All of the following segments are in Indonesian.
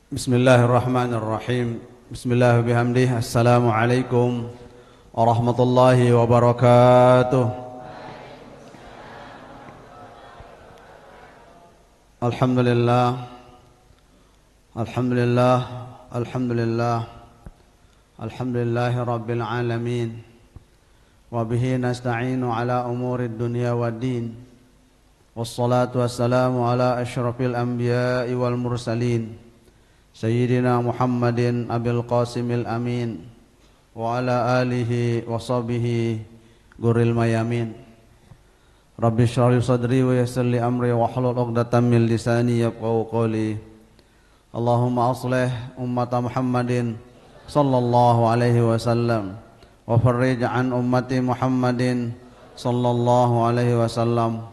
Bismillahirrahmanirrahim. Bismillah bihamdih. Assalamualaikum warahmatullahi wabarakatuh. Alhamdulillah. Alhamdulillah. Alhamdulillah. Alhamdulillahi rabbil alamin. Wa bihi nasta'inu ala umurid dunya waddin. Wassalatu wassalamu ala asyrafil anbiya'i wal mursalin. Sayyidina Muhammadin Abil Qasimil Amin wa ala alihi wa sahbihi guril mayamin. Rabbi shrah li sadri wa yassir li amri wa hlul 'uqdatam min lisani yafqahu qawli. Allahumma aslih ummata Muhammadin sallallahu alaihi wasallam wa farrij an ummati Muhammadin sallallahu alaihi wasallam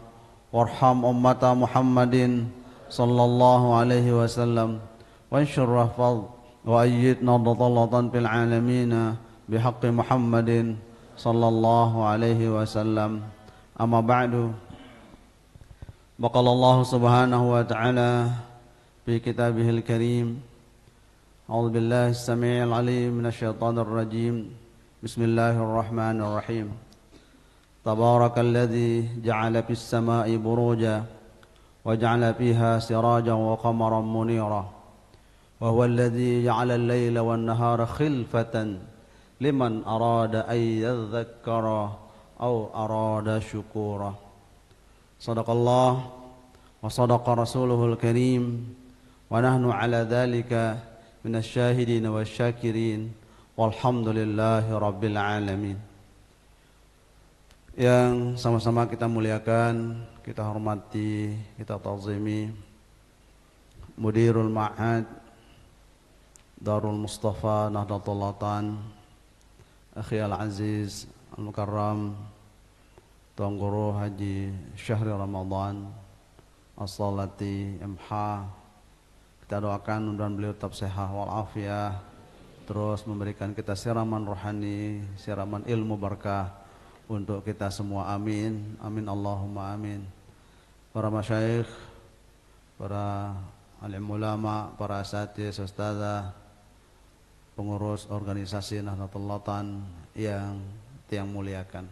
warham ummata Muhammadin sallallahu alaihi wasallam. وانشر واحفظ وأيد نضطلة في العالمين بحق محمد صلى الله عليه وسلم أما بعد وقال الله سبحانه وتعالى في كتابه الكريم أعوذ بالله السميع العليم من الشيطان الرجيم بسم الله الرحمن الرحيم تبارك الذي جعل في السماء بروجا وجعل فيها سراجا وقمرا منيرا وهو الذي جعل الليل والنهار خلفة لمن أراد أن يذكر أو أراد شكورا صدق الله وصدق رسوله الكريم ونحن على ذلك من الشاهدين والشاكرين والحمد لله رب العالمين. Yang sama-sama kita muliakan, kita hormati, kita ta'zimi Mudirul Ma'had Darul Mustafa Nahdlatul Lautan Akhi Al-Aziz Al-Mukarram Tuan Guru Haji Syahri Ramadan As-Salati MH. Kita doakan mudah-mudahan beliau tetap sehat walafiat, terus memberikan kita siraman rohani, siraman ilmu berkah untuk kita semua, amin amin Allahumma amin. Para masyayikh, para alim ulama, para asatiz, ustazah, pengurus organisasi Nahdlatul Lautan yang tiang muliakan.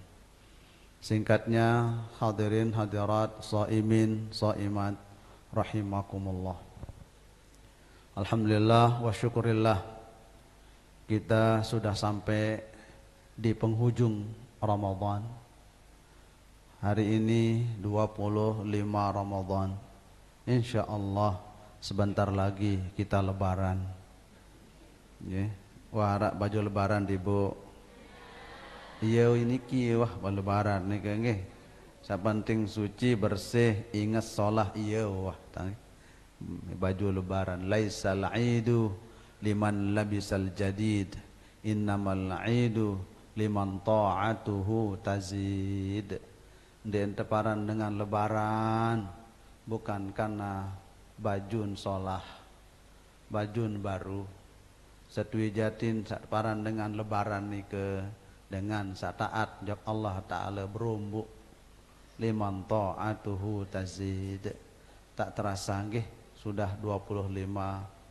Singkatnya, hadirin hadirat, shaimin shaimat rahimakumullah. Alhamdulillah wa syukurillah, kita sudah sampai di penghujung Ramadan. Hari ini 25 Ramadan. Insyaallah sebentar lagi kita lebaran. Warak baju lebaran di bu. Iya ini ki wah lebaran nih nggih. Sapenting suci bersih ingat sholat iya wah baju lebaran. Laisal aidu liman labisal jadid, innamal aidu liman ta'atuhu tazid. Den teparan dengan lebaran bukan karena bajun sholah, bajun baru. Setui jatin paran dengan lebaran ni ke dengan sataat jak Allah Ta'ala berumbu liman ta'atuhu tazid. Tak terasa nggih sudah 25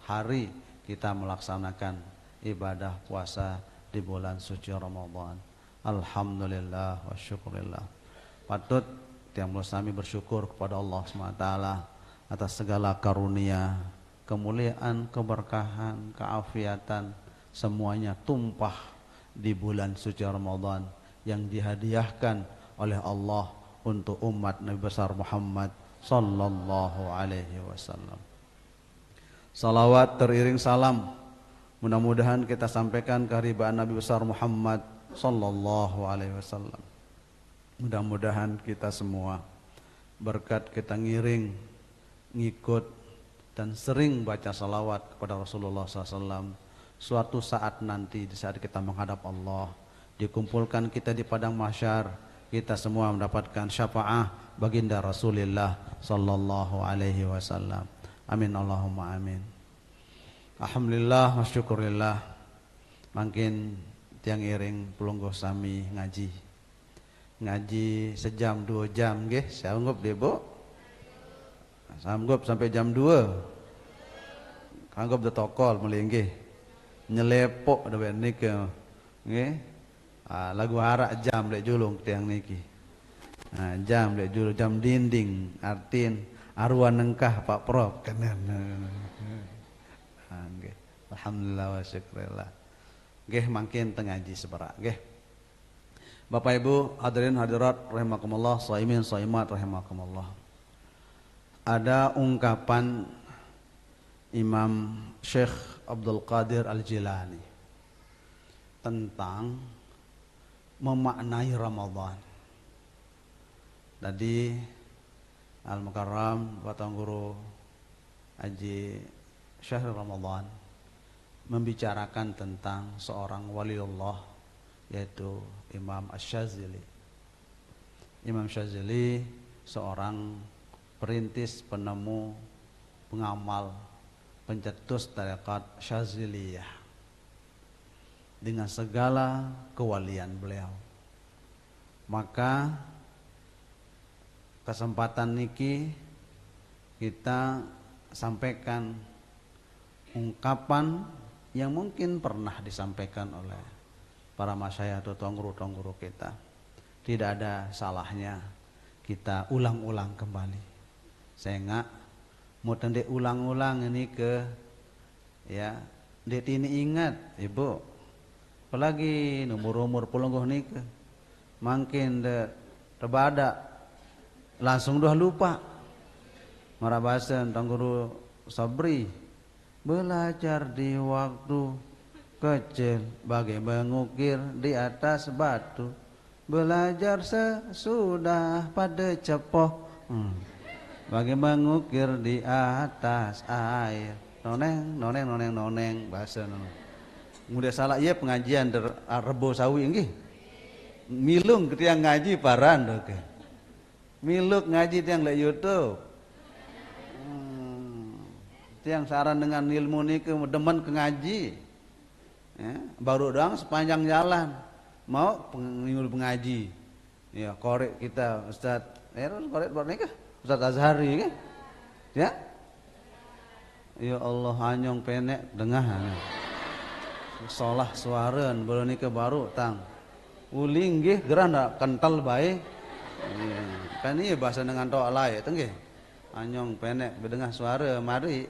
hari kita melaksanakan ibadah puasa di bulan suci Ramadan. Alhamdulillah wa syukurillah. Patut tiang sami bersyukur kepada Allah SWT atas segala karunia, kemuliaan, keberkahan, keafiatan, semuanya tumpah di bulan suci Ramadan yang dihadiahkan oleh Allah untuk umat Nabi besar Muhammad sallallahu alaihi wasallam. Salawat teriring salam mudah-mudahan kita sampaikan keharibaan Nabi besar Muhammad sallallahu alaihi wasallam. Mudah-mudahan kita semua berkat kita ngiring, ngikut dan sering baca salawat kepada Rasulullah SAW, suatu saat nanti di saat kita menghadap Allah, dikumpulkan kita di padang mahsyar, kita semua mendapatkan syafaat baginda Rasulullah sallallahu alaihi wasallam. Amin Allahumma amin. Alhamdulillah wa syukurillah. Makin tiang iring pelungguh sami ngaji sejam 2 jam nggih, sanggup deh Bu? Sanggup sampai jam 2. kanggap de tokol mulai nggih. Nyelepok da niki nggih. Lagu harak jam lek julung tiang niki. Jam lek julung jam dinding artin arwah nengkah Pak Prof kenen. Nggih. Alhamdulillah wa syukurillah. Nggih mangkin teu ngaji seberak nggih. Bapak Ibu hadirin hadirat rahimakumullah, shaimin shaimat rahimakumullah. Ada ungkapan Imam Syekh Abdul Qadir Al-Jilani tentang memaknai Ramadan. Tadi Al-Mukarram Bapak Guru Haji Syahrul Ramadan membicarakan tentang seorang waliullah yaitu Imam Asy-Syadzili. Imam Syadzili seorang perintis, penemu, pengamal, pencetus tarekat Syadziliyah dengan segala kewalian beliau. Maka kesempatan niki kita sampaikan ungkapan yang mungkin pernah disampaikan oleh para masyayikh atau tuan-guru kita. Tidak ada salahnya kita ulang-ulang kembali. Saya enggak mau tendek ulang-ulang ini ke ya, det ini ingat Ibu. Apalagi umur pulungguh nih ke makin terbada langsung dah lupa. Marabasan tuan-guru Sabri belajar di waktu kecil bagai mengukir di atas batu, belajar sesudah pada cepoh bagai mengukir di atas air. Noneng bahasa noneng. Mudah salah iya pengajian Rebo Sawi nggih. Milung ketiang ngaji paran oke. Miluk ngaji tiang le YouTube. Tiang saran dengan ilmu niki demen ke ngaji. Ya, baru doang sepanjang jalan mau pengaji ya korek kita Ustaz korek buat nikah Ustaz Azhari kan ya Allah hanyong penek dengah solah suaran belum nikah baru tang uling nggih gerana kental baik kan ini bahasa dengan doa lain teng nggih hanyong penek bedengah suara mari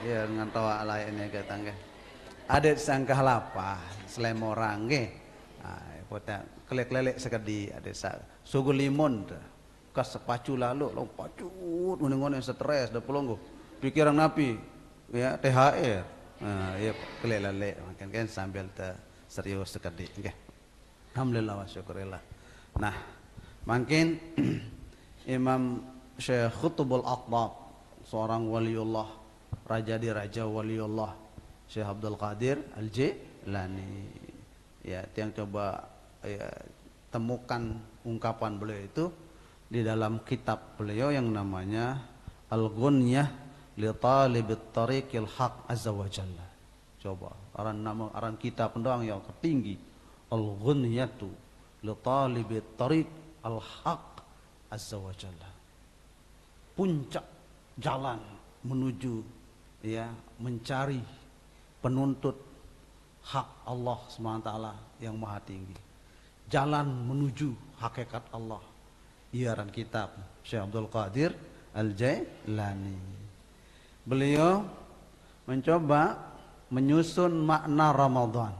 ya dengan tawa lainnya kata nggih. Adet sangkah lapah selemorang nggih. Pota kelek-kelek sekedi adet sugu limun kas sepacu lalu lo pacut ngene-ngene stres da pelonggo. Pikiran napi ya THR. Ya kelek-lelek makan kan sambil serius sekedi nggih. Alhamdulillah wa syukurillah. Nah, mungkin Imam Syekh Qutbul Aqtab seorang waliullah raja di raja waliullah Syekh Abdul Qadir Al-Jilani ya yang coba ya, temukan ungkapan beliau itu di dalam kitab beliau yang namanya Al-Ghunyah li Talibit Tariqil Haq Azza wa Jalla. Coba aran kitab doang yang tertinggi Al-Ghunyatu li Talibit Tariq Al-Haq Azza wa Jalla. Puncak jalan menuju ya mencari penuntut hak Allah SWT yang maha tinggi, jalan menuju hakikat Allah. Iaran kitab Syekh Abdul Qadir Al-Jilani. Beliau mencoba menyusun makna Ramadan.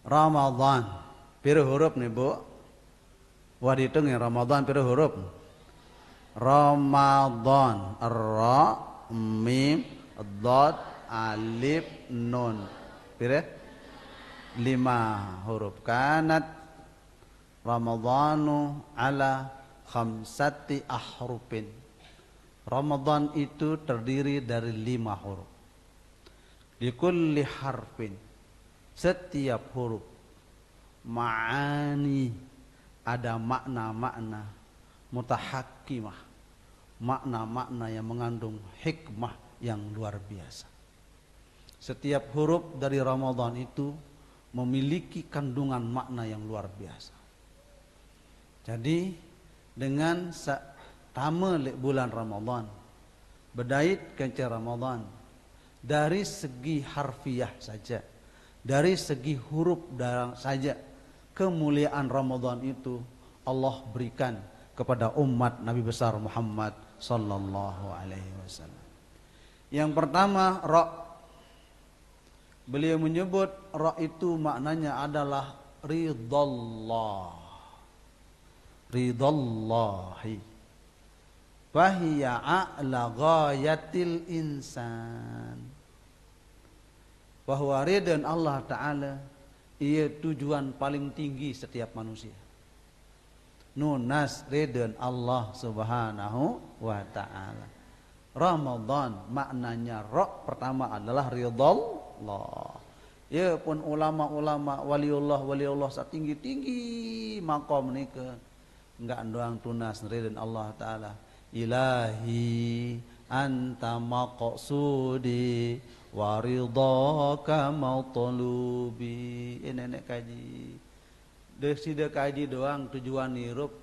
Ramadan pira huruf nih Bu? Wah dihitung ya Ramadan pira huruf? Ramadan Ra Mim Dad Alif Nun pira 5 huruf. Kanat Ramadhanu ala khamsati ahrufin. Ramadan itu terdiri dari 5 huruf. Di kulli harfin, setiap huruf ma'ani, ada makna-makna mutahakkimah, makna-makna yang mengandung hikmah yang luar biasa. Setiap huruf dari Ramadan itu memiliki kandungan makna yang luar biasa. Jadi dengan bulan Ramadan bedait kece Ramadan dari segi harfiah saja, dari segi huruf saja, kemuliaan Ramadan itu Allah berikan kepada umat Nabi besar Muhammad sallallahu alaihi wasallam. Yang pertama, ra. Beliau menyebut ra itu maknanya adalah ridallah. Ridallahi. Fahiya a'la ghayatil insan. Bahwa ridha Allah Ta'ala ia tujuan paling tinggi setiap manusia. Nunas ridha Allah Subhanahu wa Ta'ala. Ramadan maknanya ra pertama adalah ridallah. Ya pun ulama-ulama waliullah setinggi-tinggi maqam nika enggak doang tunas ridha Allah Ta'ala. Ilahi anta maqsudi wa ridhaka matlubi. Ini nek kaji. Desida kaji doang tujuan hirup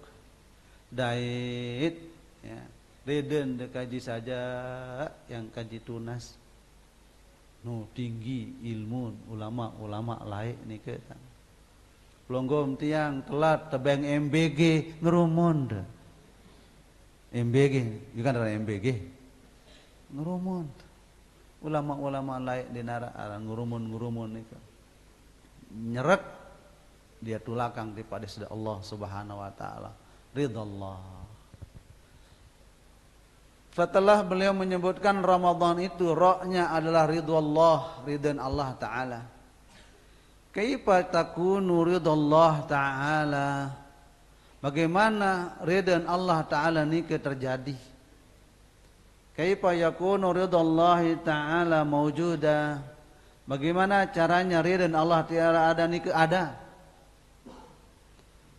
dait ya. Reden de kaji saja yang kaji tunas. No tinggi ilmu ulama lain nih kita. Pelonggom tiang telat tebeng MBG ngerumun deh. MBG, bukan dari MBG. Ngerumun. Ulama lain di nara ngurumun nih. Nyerek dia tulakang daripada sudah Allah Subhanahu wa taala. Ridallah. Setelah beliau menyebutkan Ramadan itu ra-nya adalah ridwallah, ridhan Allah Ta'ala. Kaifa takunu ridallah Ta'ala? Bagaimana ridhan Allah Ta'ala ini terjadi? Kaifa yakunu ridallah Ta'ala mawjuda? Bagaimana caranya ridhan Allah Ta'ala ada nika ada?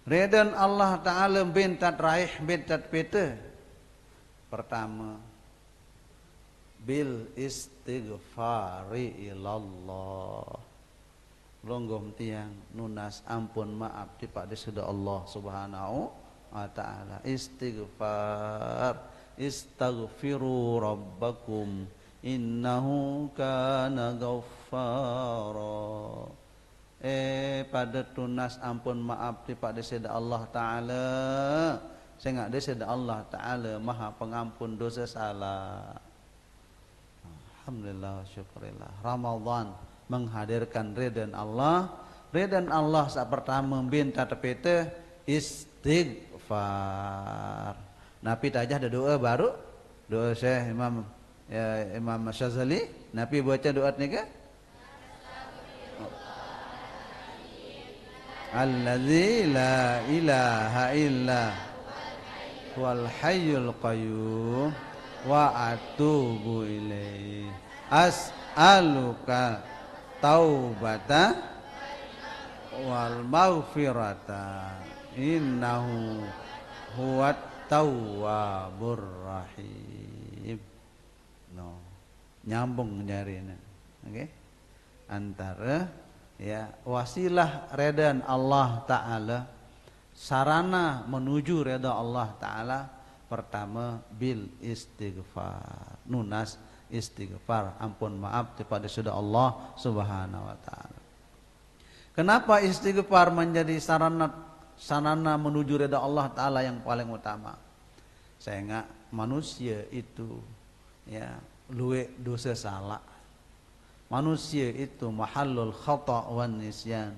Ridhan Allah Ta'ala bintat raih bintat pete. Pertama, bil istighfari ilallah. Longgom tiang nunas ampun maaf daripada sudah Allah Subhanahu wa taala. Istighfar, istaghfiru rabbakum innahu kana ghaffara. Pada tunas ampun maaf daripada sudah Allah taala. Saya enggak ada Allah Ta'ala Maha pengampun dosa salah. Alhamdulillah syukurillah. Ramadan menghadirkan ridhan Allah. Ridhan Allah saat pertama minta tepete istighfar. Nabi tajah ada doa baru. Doa Syekh Imam Syazali. Nabi baca doa ni ke? Alladzi la ilaha illa wal hayyul qayyum wa atubu ilaihi as'aluka taubata wal maghfirata innahu huwat tawwabur rahim. No. Nyambung nyarinya. Oke. Antara ya wasilah ridha Allah Ta'ala, sarana menuju redha Allah Ta'ala pertama bil istighfar, nunas istighfar, ampun maaf kepada sudah Allah Subhanahu wa taala. Kenapa istighfar menjadi sarana menuju redha Allah Ta'ala yang paling utama? Saya ingat manusia itu ya luwe dosa salah. Manusia itu mahallul khata' wan nisyan,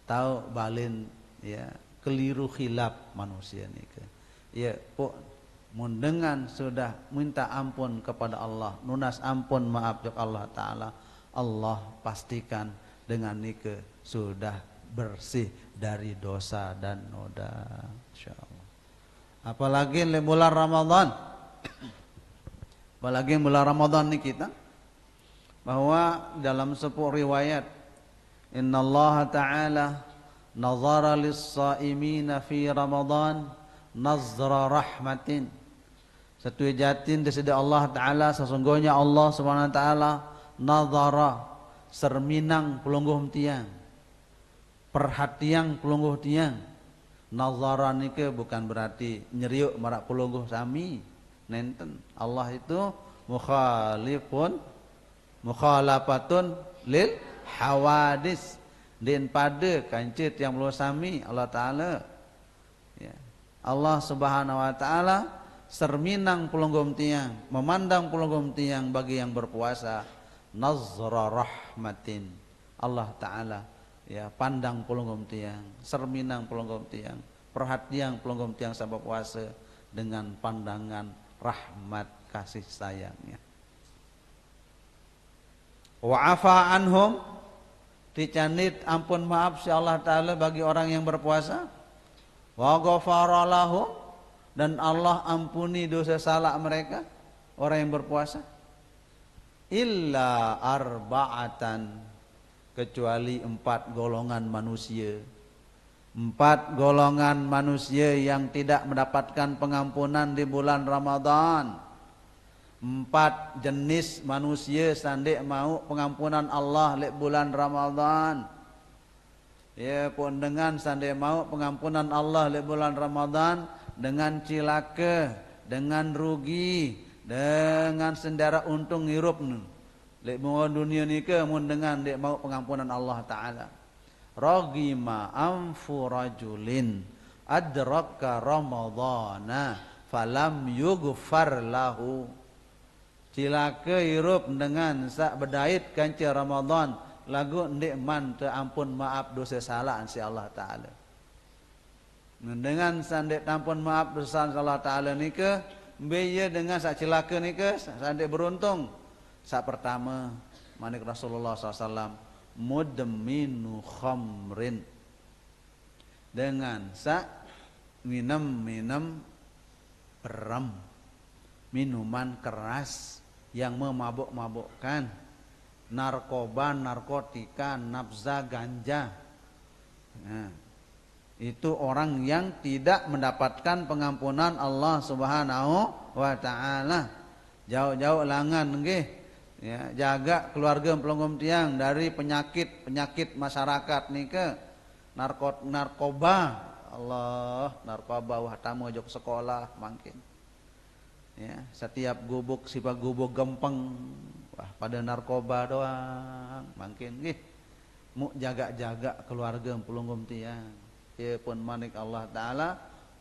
tahu balin ya keliru khilaf manusia ni ke. Ya, pok mun dengan sudah minta ampun kepada Allah, nunas ampun maaf kepada Allah Ta'ala, Allah pastikan dengan nike sudah bersih dari dosa dan noda, insyaallah. Apalagi bulan Ramadan. Apalagi bulan Ramadan ni kita, bahwa dalam sebuah riwayat innallaha ta'ala nazara lis-saimina fi Ramadan nazra rahmatin. Satu jatin desida Allah Ta'ala, sesungguhnya Allah Subhanahu wa taala nazara serminang pelungguh tiang, perhatian pelungguh tiang. Nazara nike bukan berarti nyeriuk marak pelungguh sami nenten. Allah itu mukhalafatun lil hawadis din pada kancit yang melusami Allah Ta'ala ya. Allah Subhanahu wa Ta'ala serminang pelonggom tiang, memandang pelonggom tiang bagi yang berpuasa, nazra rahmatin. Allah Ta'ala ya pandang pelonggom tiang, serminang pelonggom tiang, perhatian pelonggom tiang sampai puasa dengan pandangan rahmat kasih sayangnya. Wa afa anhum, dicanit ampun maaf si Allah Ta'ala bagi orang yang berpuasa. Wa ghafara lahum, dan Allah ampuni dosa salah mereka orang yang berpuasa. Illa arba'atan, kecuali 4 golongan manusia. 4 golongan manusia yang tidak mendapatkan pengampunan di bulan Ramadan. 4 jenis manusia sandik mau pengampunan Allah di bulan Ramadan. Ya pun dengan sandik mau pengampunan Allah di bulan Ramadan, dengan cilaka, dengan rugi, dengan sendara untung hirup lek mau dunia ni ke mun dengan dek mau pengampunan Allah Ta'ala. Ragima anfu rajulin adraka ramadhana falam yughfar lahu, cilaka hirup dengan sak bedait kanca Ramadan lagu ndik man te ampun maaf dosa salah si Allah Ta'ala. Dengan sandik ampun maaf dosa Allah Ta'ala ni ke beya dengan sak cilaka ni ke sandik beruntung. Sak pertama manik Rasulullah SAW, mudminu khamrin, dengan sak minum beram, minuman keras yang memabuk-mabukkan, narkoba, narkotika, nafza, ganja. Nah, itu orang yang tidak mendapatkan pengampunan Allah Subhanahu wa Ta'ala. Jauh-jauh langan nggih ya, jaga keluarga pelonggom tiang dari penyakit masyarakat nika. Narkoba, Allah, narkoba wah tamu jok sekolah mungkin. Ya, setiap gubuk sifat gubuk gempeng wah pada narkoba doang mungkin nggih. Mu jaga-jaga keluarga pelonggom tiang. Ya pun manik Allah Ta'ala,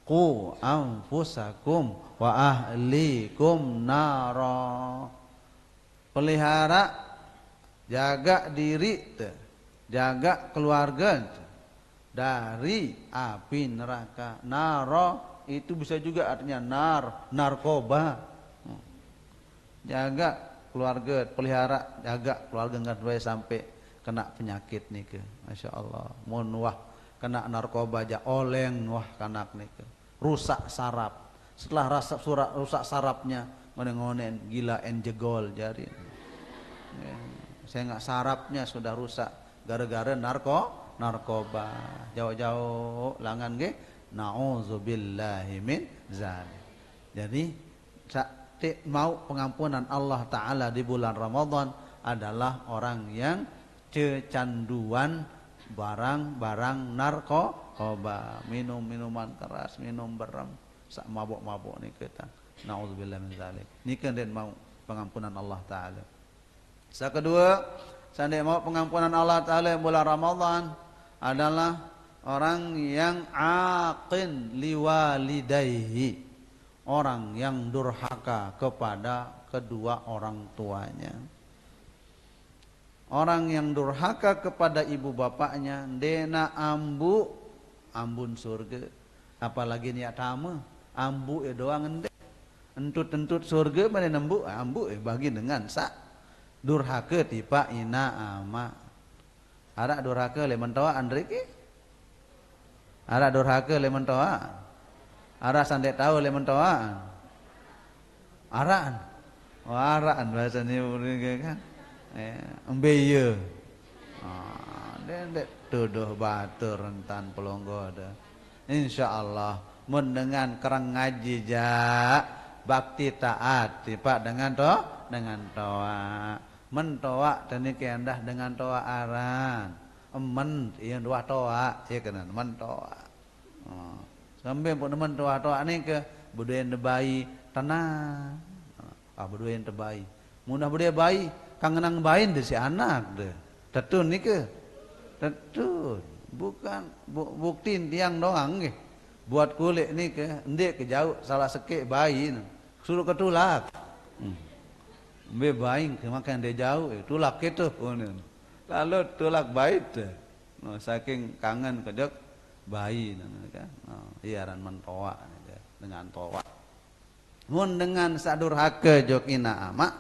qu anfusakum wa ahlikum nara, pelihara jaga diri jaga keluarga dari api neraka. Nara itu bisa juga artinya narkoba. Jaga keluarga, pelihara jaga keluarga enggak sampai kena penyakit nih ke. Masya Allah, mun wah kena narkoba aja oleng wah kanak nih ke. Rusak saraf. Setelah rusak sarafnya ngonen-ngonen gila jegol jari. Ya, saya nggak sarafnya sudah rusak gara-gara narkoba. Jauh-jauh langan ge. Na'udzubillahi min zalik. Jadi mau pengampunan Allah Ta'ala di bulan Ramadan adalah orang yang kecanduan barang-barang narkoba, minuman keras, minum beram, sak mabuk-mabuk ni kita. Na'udzubillahi min zalik. Ni kan den mau pengampunan Allah Ta'ala. Kedua, sandi mau pengampunan Allah Ta'ala bulan Ramadan adalah orang yang aqin liwalidayhi, orang yang durhaka kepada kedua orang tuanya. Orang yang durhaka kepada ibu bapaknya dena ambun surga. Apalagi niat tama, ambu doang ende. Entut surga mana nembu ambu bagi dengan sak durhaka tipa ina ama. Ara durhaka le mentoa andriki. Ara durhaka le mentoa. Ara sandek tahu le mentoa. Araan. Oh, araan bahasanya kan. Embeye. Dek tuduh batu rentan pelonggo ada. Insyaallah mun dengan kerang ngaji ja bakti taat tiba dengan toa mentoa tani kendah dengan toa aran emen ieu dua toa ieu kana mentoa. Sampai pun mentoa ni ke budaya nebai tenang. berdua yang terbaik. Munah berdua baik, kangenang bain deh si anak deh. Tetun nih ke, tetun. Bukan buktiin tiang doang ke. Buat kulit nih ke, ndek ke jauh salah sekek bayi, suruh ketulak. Be baing ke makan dia jauh, tulak itu. Lalu tulak bayi deh. No, saking kangen kedek bayi kan. No, iaran mentoa dengan toa. Mun dengan sadurhaka jokina ama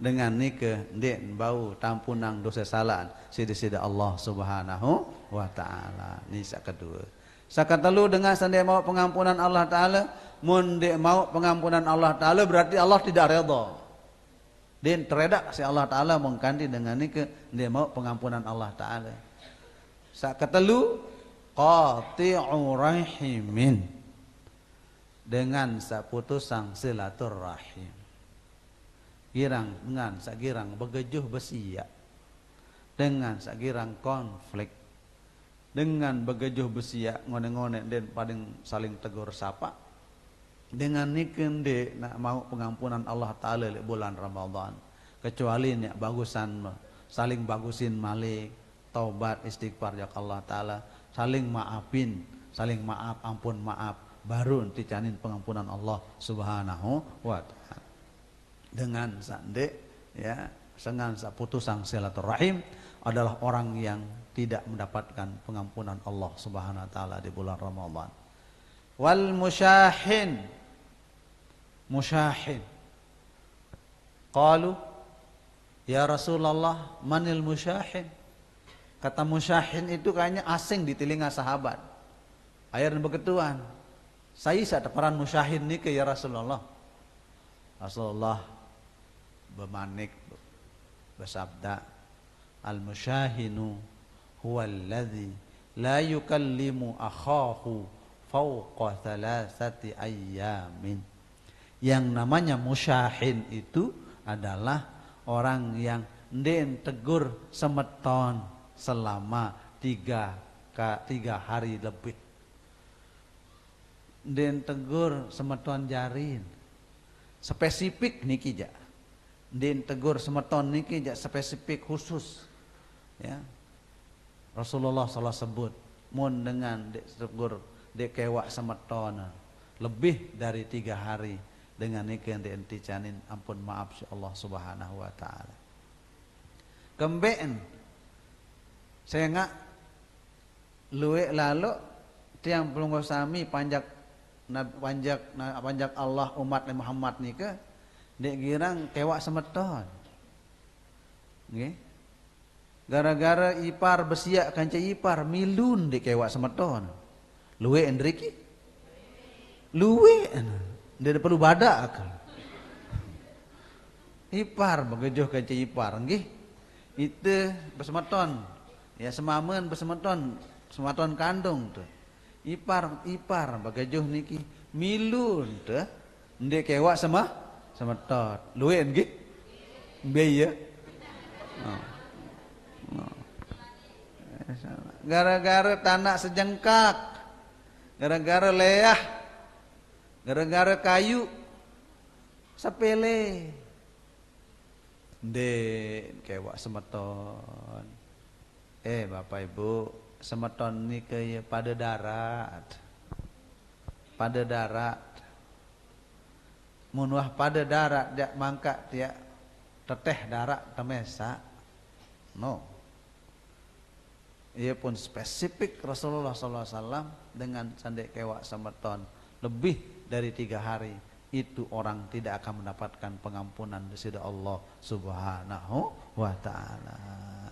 dengan nike ndek bau tampunang dosa salaan sida-sida Allah Subhanahu wa taala. Ni kedua. Sakatelu dengan sandi mau pengampunan Allah taala, mun ndek mau pengampunan Allah taala berarti Allah tidak redha. Den teredak si Allah taala mengkanti dengan nike ndek mau pengampunan Allah taala. Sakatelu qati'u rahimin dengan saputusang silaturrahim. Girang dengan sagirang begejuh besia, dengan sagirang konflik, dengan begejuh besia ngone-ngone dan paling saling tegur sapa, dengan nikende nak mau pengampunan Allah Taala di bulan Ramadan, kecuali nya bagusan saling bagusin malik, taubat istighfar ya Allah Taala, saling maafin, saling maaf ampun maaf, baru nanti canin pengampunan Allah Subhanahu wa taala. Dengan sande ya dengan putusang silaturahim adalah orang yang tidak mendapatkan pengampunan Allah Subhanahu wa taala di bulan Ramadan. Wal musyahin qalu ya Rasulullah manil musyahin. Kata musyahin itu kayaknya asing di telinga sahabat. Ayat begituan. Saya ada peran musyahin ni ke ya Rasulullah. Rasulullah bermanik bersabda, al-musyahinu huwa alladhi la yukallimu akhahu fawqa thalathati ayyamin. Yang namanya musyahin itu adalah orang yang ndek tegur semeton selama tiga hari lebih. Ndek tegur semeton jarin. Spesifik niki ja. Ndek tegur semeton niki ja spesifik khusus. Ya. Rasulullah SAW sebut mun dengan ndek tegur ndek kewak semeton lebih dari 3 hari dengan niki ndek enti canin ampun maaf si Allah Subhanahu wa taala. Kembeen saya ngak luwe lalu tiang pelunggu sami panjak Allah umat Muhammad ni ke dek girang kewak semeton. Nggih. Gara-gara ipar besiak kanca ipar milun dek kewak semeton. Luwe endriki? Luwe. Ndek perlu badak. Ipar begejoh kanca ipar nggih. Itu besemeton. Ya semamen besemeton, semeton kandung tuh. Ipar bagajuh niki milun teh ndek kewak semetot luwe nggih mbe ya gara-gara tanah sejengkak, gara-gara leah, gara-gara kayu sepele ndek kewak semeton. Bapak Ibu, semeton ni ke pada darat. Pada darat. Munwah pada darat dia mangkat dia teteh darat temesa. No. Ia pun spesifik Rasulullah SAW dengan sandek kewak semeton lebih dari 3 hari. Itu orang tidak akan mendapatkan pengampunan di sisi Allah Subhanahu wa taala.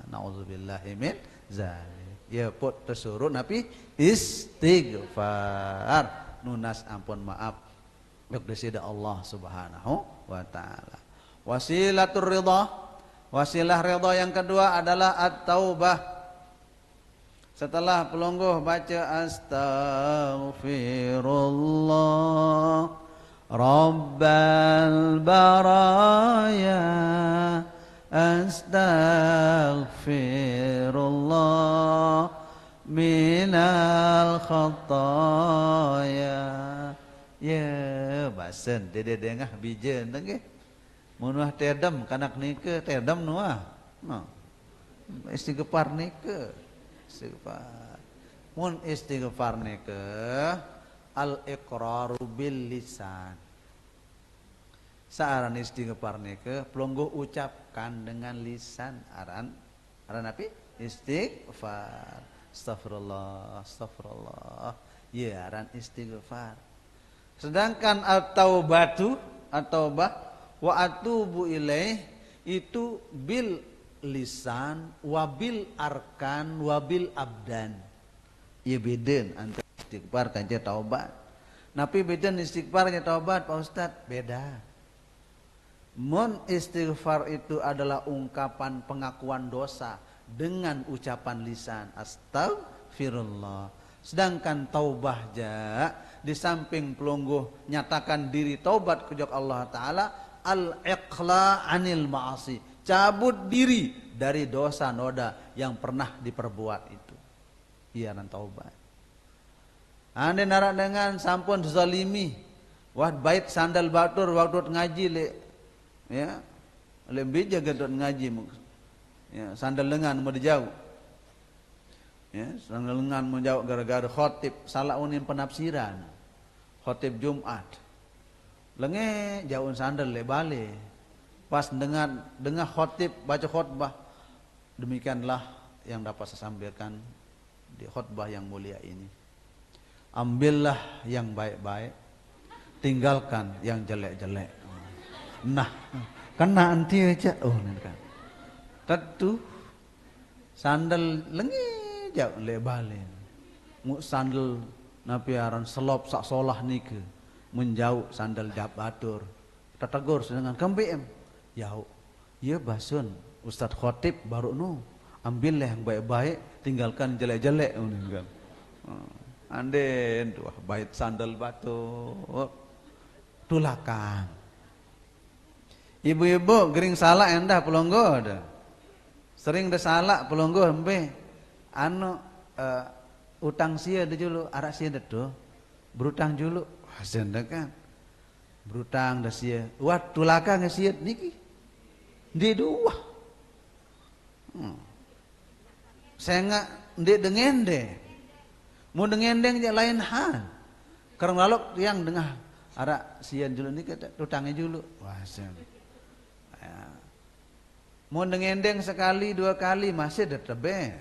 Nauzubillahi min zalik. Ya pot tersuruh nabi istighfar, nunas ampun maaf di sisi Allah Subhanahu wa taala. Wasilatur ridha, wasilah ridha yang kedua adalah at-taubah. Setelah pelungguh baca astaghfirullah Rabbal baraya astaghfirullah minal khataya. Ya basen dede dengah bijen nggih. mun wah tedem kanak nike tedem nuah no istighfar nike istighfar mun istighfar nike al iqraru bil lisan saaran istighfar nike pelungguh ucapkan dengan lisan aran apa istighfar astagfirullah astagfirullah ya aran istighfar. Sedangkan at-taubatu at-taubah wa atubu ilaih itu bil lisan wabil arkan wabil abdan. Ieu bedeun antara istighfar kanja taubat. Napi bedeun istighfarnya taubat Pak Ustaz? Beda. Mun istighfar itu adalah ungkapan pengakuan dosa dengan ucapan lisan astagfirullah. Sedangkan taubah di samping pelungguh nyatakan diri taubat kejak Allah Ta'ala al-iqla anil ma'asi, cabut diri dari dosa noda yang pernah diperbuat itu. Iya nan taubat. Ande narak dengan sampun zalimi wah bait sandal batur waktu ngaji le ya lebih jaga ngaji ya sandal lengan mau dijauh ya sandal lengan mau jauh gara-gara khotib salah unin penafsiran khotib Jumat lenge jauhin sandal le balik pas dengar khotib baca khotbah demikianlah yang dapat saya sampaikan di khotbah yang mulia ini. Ambillah yang baik-baik, tinggalkan yang jelek-jelek. Nah, kena anti aja. Oh, kan. Tentu sandal lengi jauh lebalin. Mu sandal napi aran selop sak solah nike menjauh sandal jabatur. Kita tegur dengan kembem. Jauh. Ya basun Ustadz Khotib baru nu ambillah yang baik-baik, tinggalkan jelek-jelek. Kan. Anden tuh bait sandal batu tulakan. Ibu-ibu gering salah endah pelonggo ada. Sering dah salah pelonggo hembe anu utang sia de julu arak sia detu berutang julu hasenda kan berutang dah sia wah tulakan sia niki di dua saya enggak ndek dengende mau dengendeng je lain hal. Karena lalu yang dengah ara sian julu ni kata tutangnya julu. Wah sen. Ya. Mau dengendeng sekali dua kali masih dah tebe.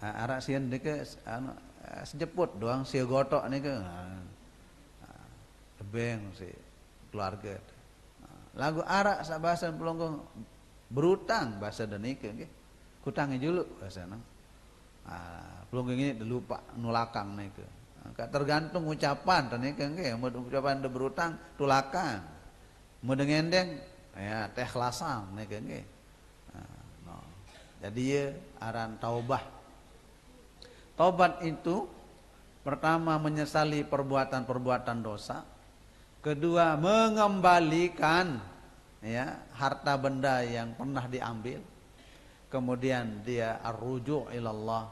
Ara sian ni ke anu sejeput doang sia gotok ni ke. Tebeng si keluarga. Lagu ara sak bahasa pelonggo berutang bahasa denike nggih. Kutangnya julu bahasa nang. Pelunggung ini lupa nulakang nih ke. Tergantung ucapan tadi kan ke. Mau ucapan de berutang tulakang. Mau dengendeng ya teh lasang nih kan ke. No. Jadi ya aran taubah. Taubat itu pertama menyesali perbuatan-perbuatan dosa. Kedua mengembalikan ya harta benda yang pernah diambil. Kemudian dia ar-ruju' ilallah,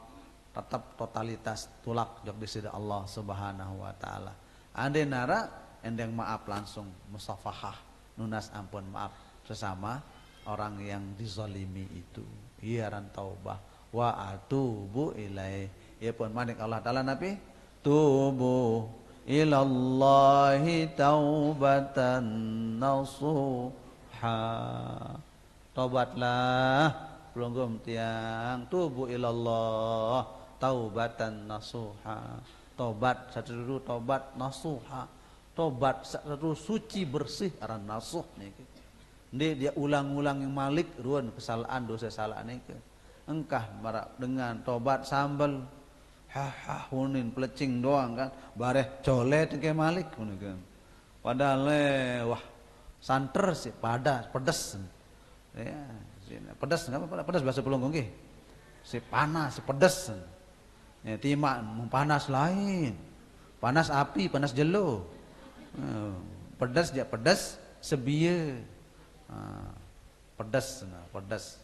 tetap totalitas tulak jok di sisi Allah Subhanahu wa taala. Ande nara endeng maaf langsung musafahah, nunas ampun maaf sesama orang yang dizalimi itu. Iya ran taubah wa atubu ilaih. Ya pun manik Allah taala nabi tubu ilallahi taubatan nasuha. Tobatlah pelunggum tiang tubuh ilallah taubatan nasuha. Tobat satu tobat nasuha. Tobat satu suci bersih aran nasuh nih. Dia ulang-ulang yang malik ruan kesalahan dosa salah nih. Engkah marak dengan tobat sambal hunin pelecing doang kan bareh colet ke malik kan. Padahal wah santer sih pada pedes. Ya. Pedas enggak apa pedas bahasa pelunggung nggih. Si panas, si pedas. Ya timak panas lain. Panas api, panas jelo. Pedas dia pedas sebieu. Pedas pedas.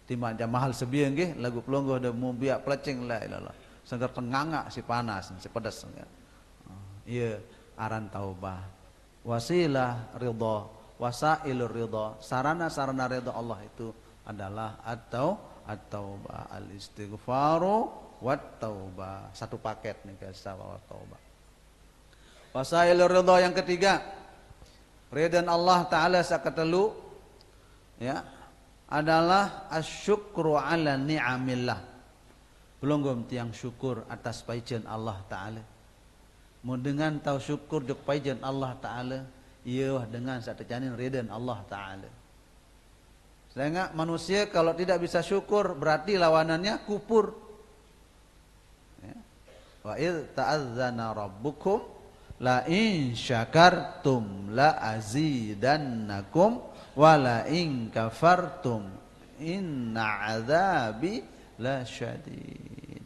Timak jam mahal sebieu nggih lagu pelungguh ada mau biak pelecing la ilallah. Segar tenganga si panas, si pedas. Ieu aran taubah. Wasilah ridha wasailur ridha, sarana-sarana ridha Allah itu adalah at-taubah, al-istighfaru wat taubah. Satu paket nih guys, wat taubah. Wasailur ridha yang ketiga, ridha Allah taala sakatelu ya, adalah asyukru ala ni'amillah. Belum tiang syukur atas paijan Allah taala. Mun dengan tahu syukur jok paijan Allah taala, iya dengan satu janin ridha Allah taala. Sehingga manusia kalau tidak bisa syukur berarti lawanannya kufur. Ya. Wa id ta'azzana rabbukum la in syakartum la azidannakum wa la in kafartum inna azabi la syadid.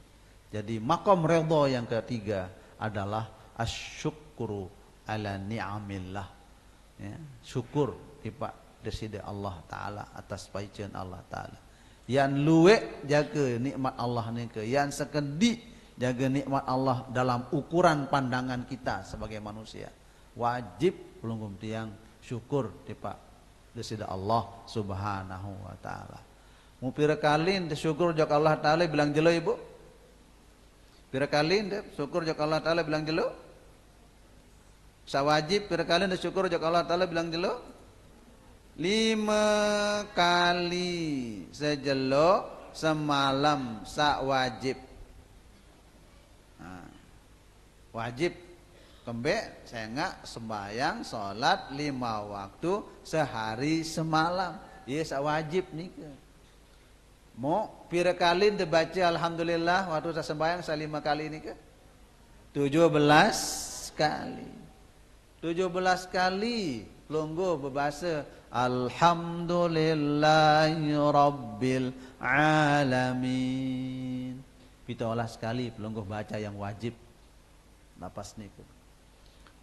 Jadi maqam ridha yang ketiga adalah asyukru ala ni'amillah. Ya, syukur tiba deside Allah taala atas paijan Allah taala. Yang luwe jaga nikmat Allah ni ke, yang sekedik jaga nikmat Allah dalam ukuran pandangan kita sebagai manusia. Wajib belum tiang syukur tiba deside Allah Subhanahu wa taala. Mu pira kalin syukur jak Allah taala bilang jelo ibu? Pira kalin syukur jak Allah taala bilang jelo? Sawajib pira kalin syukur jak Allah taala bilang jelo? 5 kali sejelo semalam sak wajib. Nah, wajib kembek saya sembahyang salat 5 waktu sehari semalam. Iya sak wajib nih ke. Mau pira kali dibaca alhamdulillah waktu saya sembahyang saya 5 kali ini ke? 17 kali. 17 kali longgo berbahasa alhamdulillahi rabbil alamin. Pitolah sekali pelungguh baca yang wajib. Napas niku.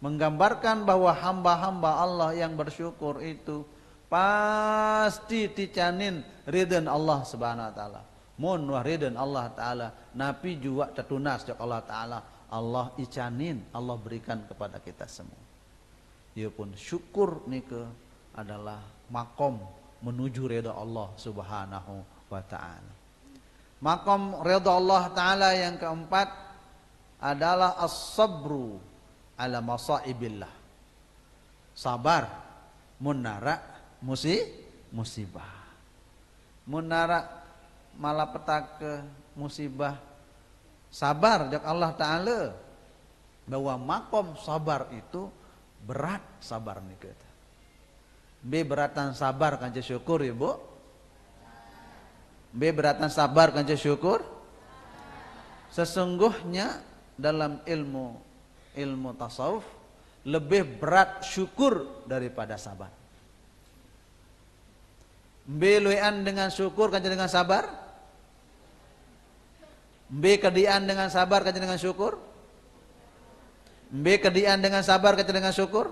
Menggambarkan bahwa hamba-hamba Allah yang bersyukur itu pasti dicanin ridhan Allah Subhanahu wa taala. Mun wah ridhan Allah taala, napi juga tetunas jak Allah taala. Allah icanin, Allah berikan kepada kita semua. Ia pun syukur niku adalah makom menuju ridha Allah Subhanahu wa taala. Makom ridha Allah taala yang keempat adalah as-sabru ala masaibillah. Sabar munara musibah. Munara malapetaka musibah. Sabar jak Allah taala bahwa makom sabar itu berat sabar nih kita. B beratan sabar kanca syukur ibu. B beratan sabar kanca syukur. Sesungguhnya dalam ilmu tasawuf lebih berat syukur daripada sabar. B luian dengan syukur kanca dengan sabar. B kedian dengan sabar kanca dengan syukur. B kedian dengan sabar kanca dengan syukur.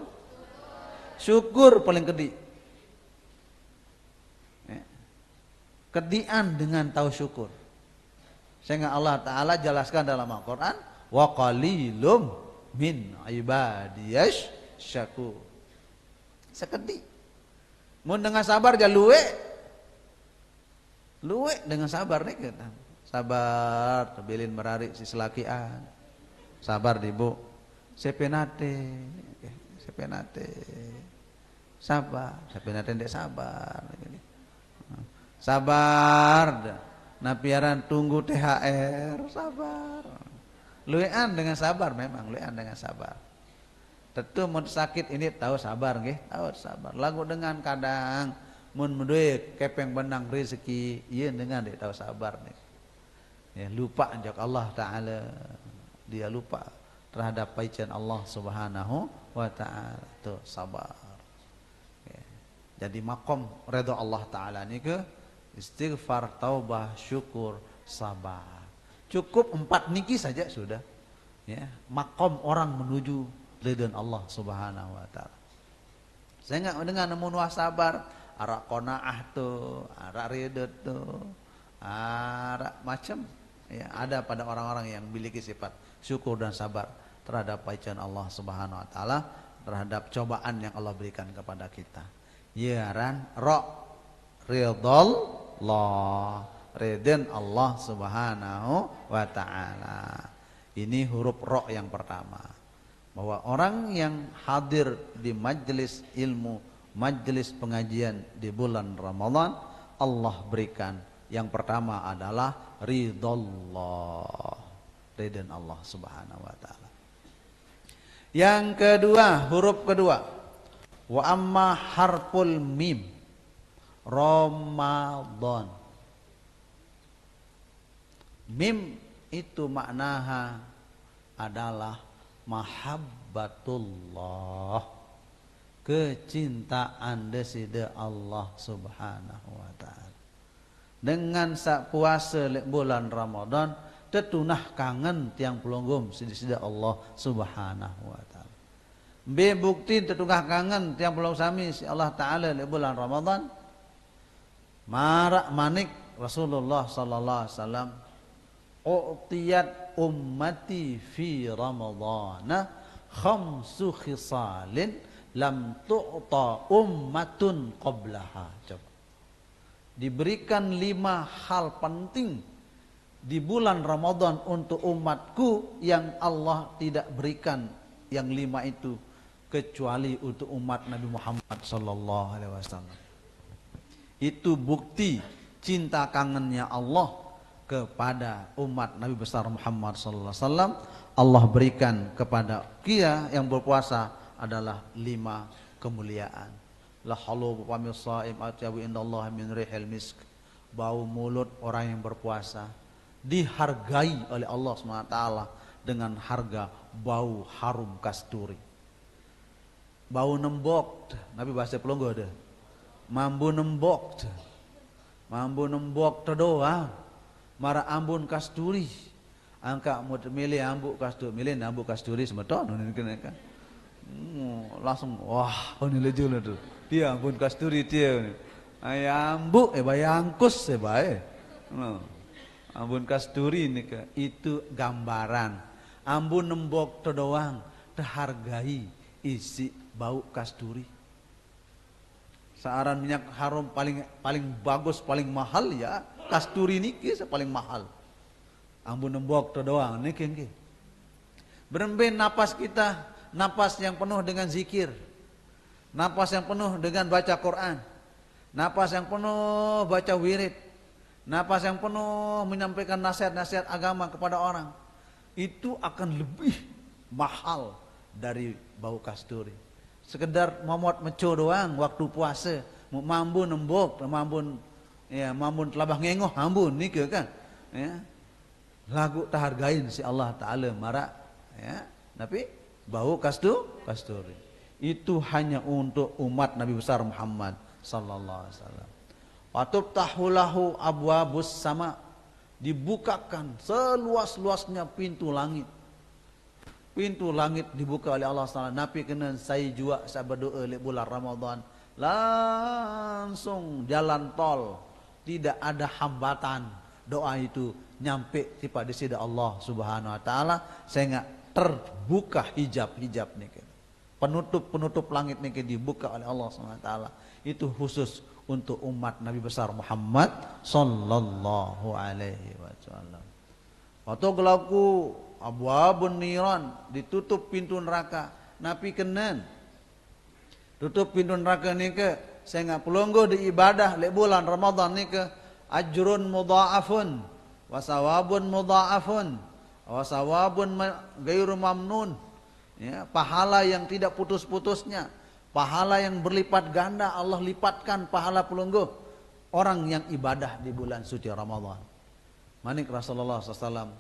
Syukur paling kedi. Kedian dengan tahu syukur. Sehingga Allah Ta'ala jelaskan dalam Al-Quran, wa qalilum min ibadiyash syakur. Sekedi. Mun dengan sabar ja luwe dengan sabar nih kita. Sabar terbilin merarik si selakian. Sabar dibu. Sepenate. Sabar, sepenate ndek sabar. Sabar. Napiaran tunggu THR, sabar. Luean dengan sabar memang, luean dengan sabar. Tentu mun sakit ini tahu sabar nggih, tahu sabar. Lagu dengan kadang mun menduit kepeng benang rezeki, ieu dengan dia tahu sabar nih. Ya, lupa anjak Allah taala. Dia lupa terhadap paijan Allah Subhanahu wa taala. Tuh sabar. Ya. Jadi makom ridha Allah taala ni ke istighfar, taubah, syukur, sabar. Cukup 4 niki saja sudah. Ya, makom orang menuju ridha Allah Subhanahu wa taala. Saya enggak dengan nemu sabar, arak qanaah tuh, arak ridha tuh, arak macam ya, ada pada orang-orang yang memiliki sifat syukur dan sabar terhadap paijan Allah Subhanahu wa taala, terhadap cobaan yang Allah berikan kepada kita. Ya aran ra ridallah. Ridin Allah Subhanahu wa taala. Ini huruf ra yang pertama. Bahwa orang yang hadir di majelis ilmu, majelis pengajian di bulan Ramadan, Allah berikan yang pertama adalah ridallah. Ridin Allah Subhanahu wa taala. Yang kedua, huruf kedua. Wa amma harful mim. Ramadan. Mim itu maknaha adalah mahabbatullah, kecintaan deside Allah Subhanahu wa taala. Dengan sak puasa bulan Ramadan tetunah kangen tiang pelonggom sidi Allah Subhanahu wa taala. B bukti tetunah kangen tiang pelonggom sami si Allah taala di bulan Ramadan. Marak manik Rasulullah sallallahu alaihi wasallam u'tiyat ummati fi ramadhana khamsu khisalin lam tu'ta ummatun qablaha. Coba. Diberikan 5 hal penting di bulan Ramadan untuk umatku yang Allah tidak berikan yang 5 itu kecuali untuk umat Nabi Muhammad sallallahu alaihi wasallam. Itu bukti cinta kangennya Allah kepada umat Nabi besar Muhammad sallallahu alaihi wasallam. Allah berikan kepada kia yang berpuasa adalah 5 kemuliaan. La halu wa misaim atyabu indallahi min rihil misk. Bau mulut orang yang berpuasa dihargai oleh Allah SWT dengan harga bau harum kasturi. Bau nembok, Nabi bahasa pelonggo ada. Mambu nembok. Mambu nembok terdoa. Mara ambun kasturi, angka mau milih ambu kasturi, milih ambu kasturi semeton, kan? Langsung wah, ini lejul itu. Dia ambun kasturi dia, ambu, bayangkus baik. Ambun kasturi ini ke, itu gambaran. Ambun nembok terdoang, terhargai isi bau kasturi. Searan minyak harum paling bagus, paling mahal ya. Kasturi niki paling mahal. Ambun nembok to doang niki. Beremben napas kita, napas yang penuh dengan zikir. Napas yang penuh dengan baca Quran. Napas yang penuh baca wirid. Napas yang penuh menyampaikan nasihat-nasihat agama kepada orang. Itu akan lebih mahal dari bau kasturi. Sekedar momot meco doang waktu puasa, mambu nembok, mambun telabah ngengoh ambun nika kan ya. Lagu tahargain si Allah taala marak ya, tapi bau kasturi itu hanya untuk umat Nabi besar Muhammad sallallahu alaihi wasallam. Wa tuftahulahu abwabus sama, dibukakan seluas-luasnya pintu langit. Pintu langit dibuka oleh Allah SWT. Nabi kena saya juga saya berdoa di bulan Ramadan. Langsung jalan tol. Tidak ada hambatan. Doa itu nyampe tiba di sini Allah Subhanahu wa taala sehingga terbuka hijab-hijab niki. Penutup langit niki dibuka oleh Allah Subhanahu wa taala. Itu khusus untuk umat Nabi besar Muhammad sallallahu alaihi wasallam. Waktu gelaku abwabun niran, ditutup pintu neraka. Nabi kenen tutup pintu neraka niki sehingga pelonggo di ibadah di bulan Ramadan niki ajrun mudha'afun wa sawabun mudha'afun wa sawabun ghairu mamnun. Ya, pahala yang tidak putus-putusnya, pahala yang berlipat ganda. Allah lipatkan pahala pelonggo orang yang ibadah di bulan suci Ramadan. Manik Rasulullah SAW,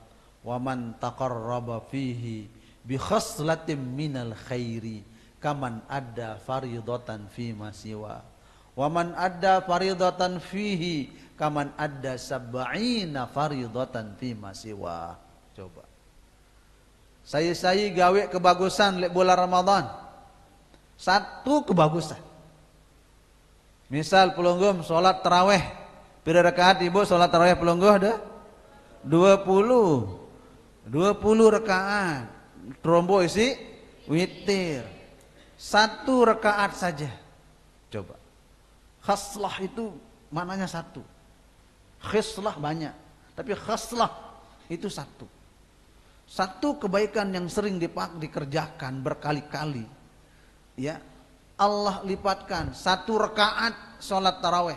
wa man taqarraba fihi bi khaslatin minal khairi kaman adda faridatan fi ma siwa wa man adda faridatan fihi kaman adda sab'ina faridatan fi ma siwa. Coba saya gawe kebagusan lek bulan Ramadan, satu kebagusan. Misal pelonggom salat tarawih pira rakaat ibu salat tarawih pelonggo ada 20 rakaat, trombo isi witir, 1 rakaat saja. Coba Khaslah itu maknanya satu. Khislah banyak, tapi khaslah itu satu. Satu kebaikan yang sering dikerjakan berkali-kali, ya Allah lipatkan. Satu rakaat sholat taraweh,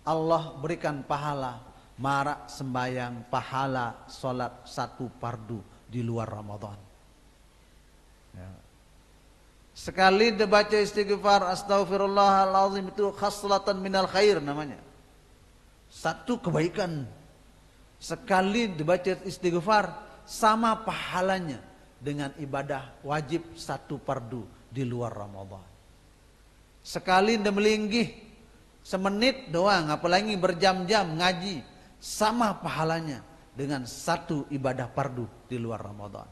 Allah berikan pahala marak sembayang, pahala sholat satu fardu di luar Ramadan. Ya. Sekali dibaca istighfar astaghfirullahaladzim itu khaslatan minal khair namanya. Satu kebaikan. Sekali dibaca istighfar sama pahalanya dengan ibadah wajib satu fardu di luar Ramadan. Sekali melinggih semenit doang, apalagi berjam-jam ngaji, sama pahalanya dengan satu ibadah fardu di luar Ramadan.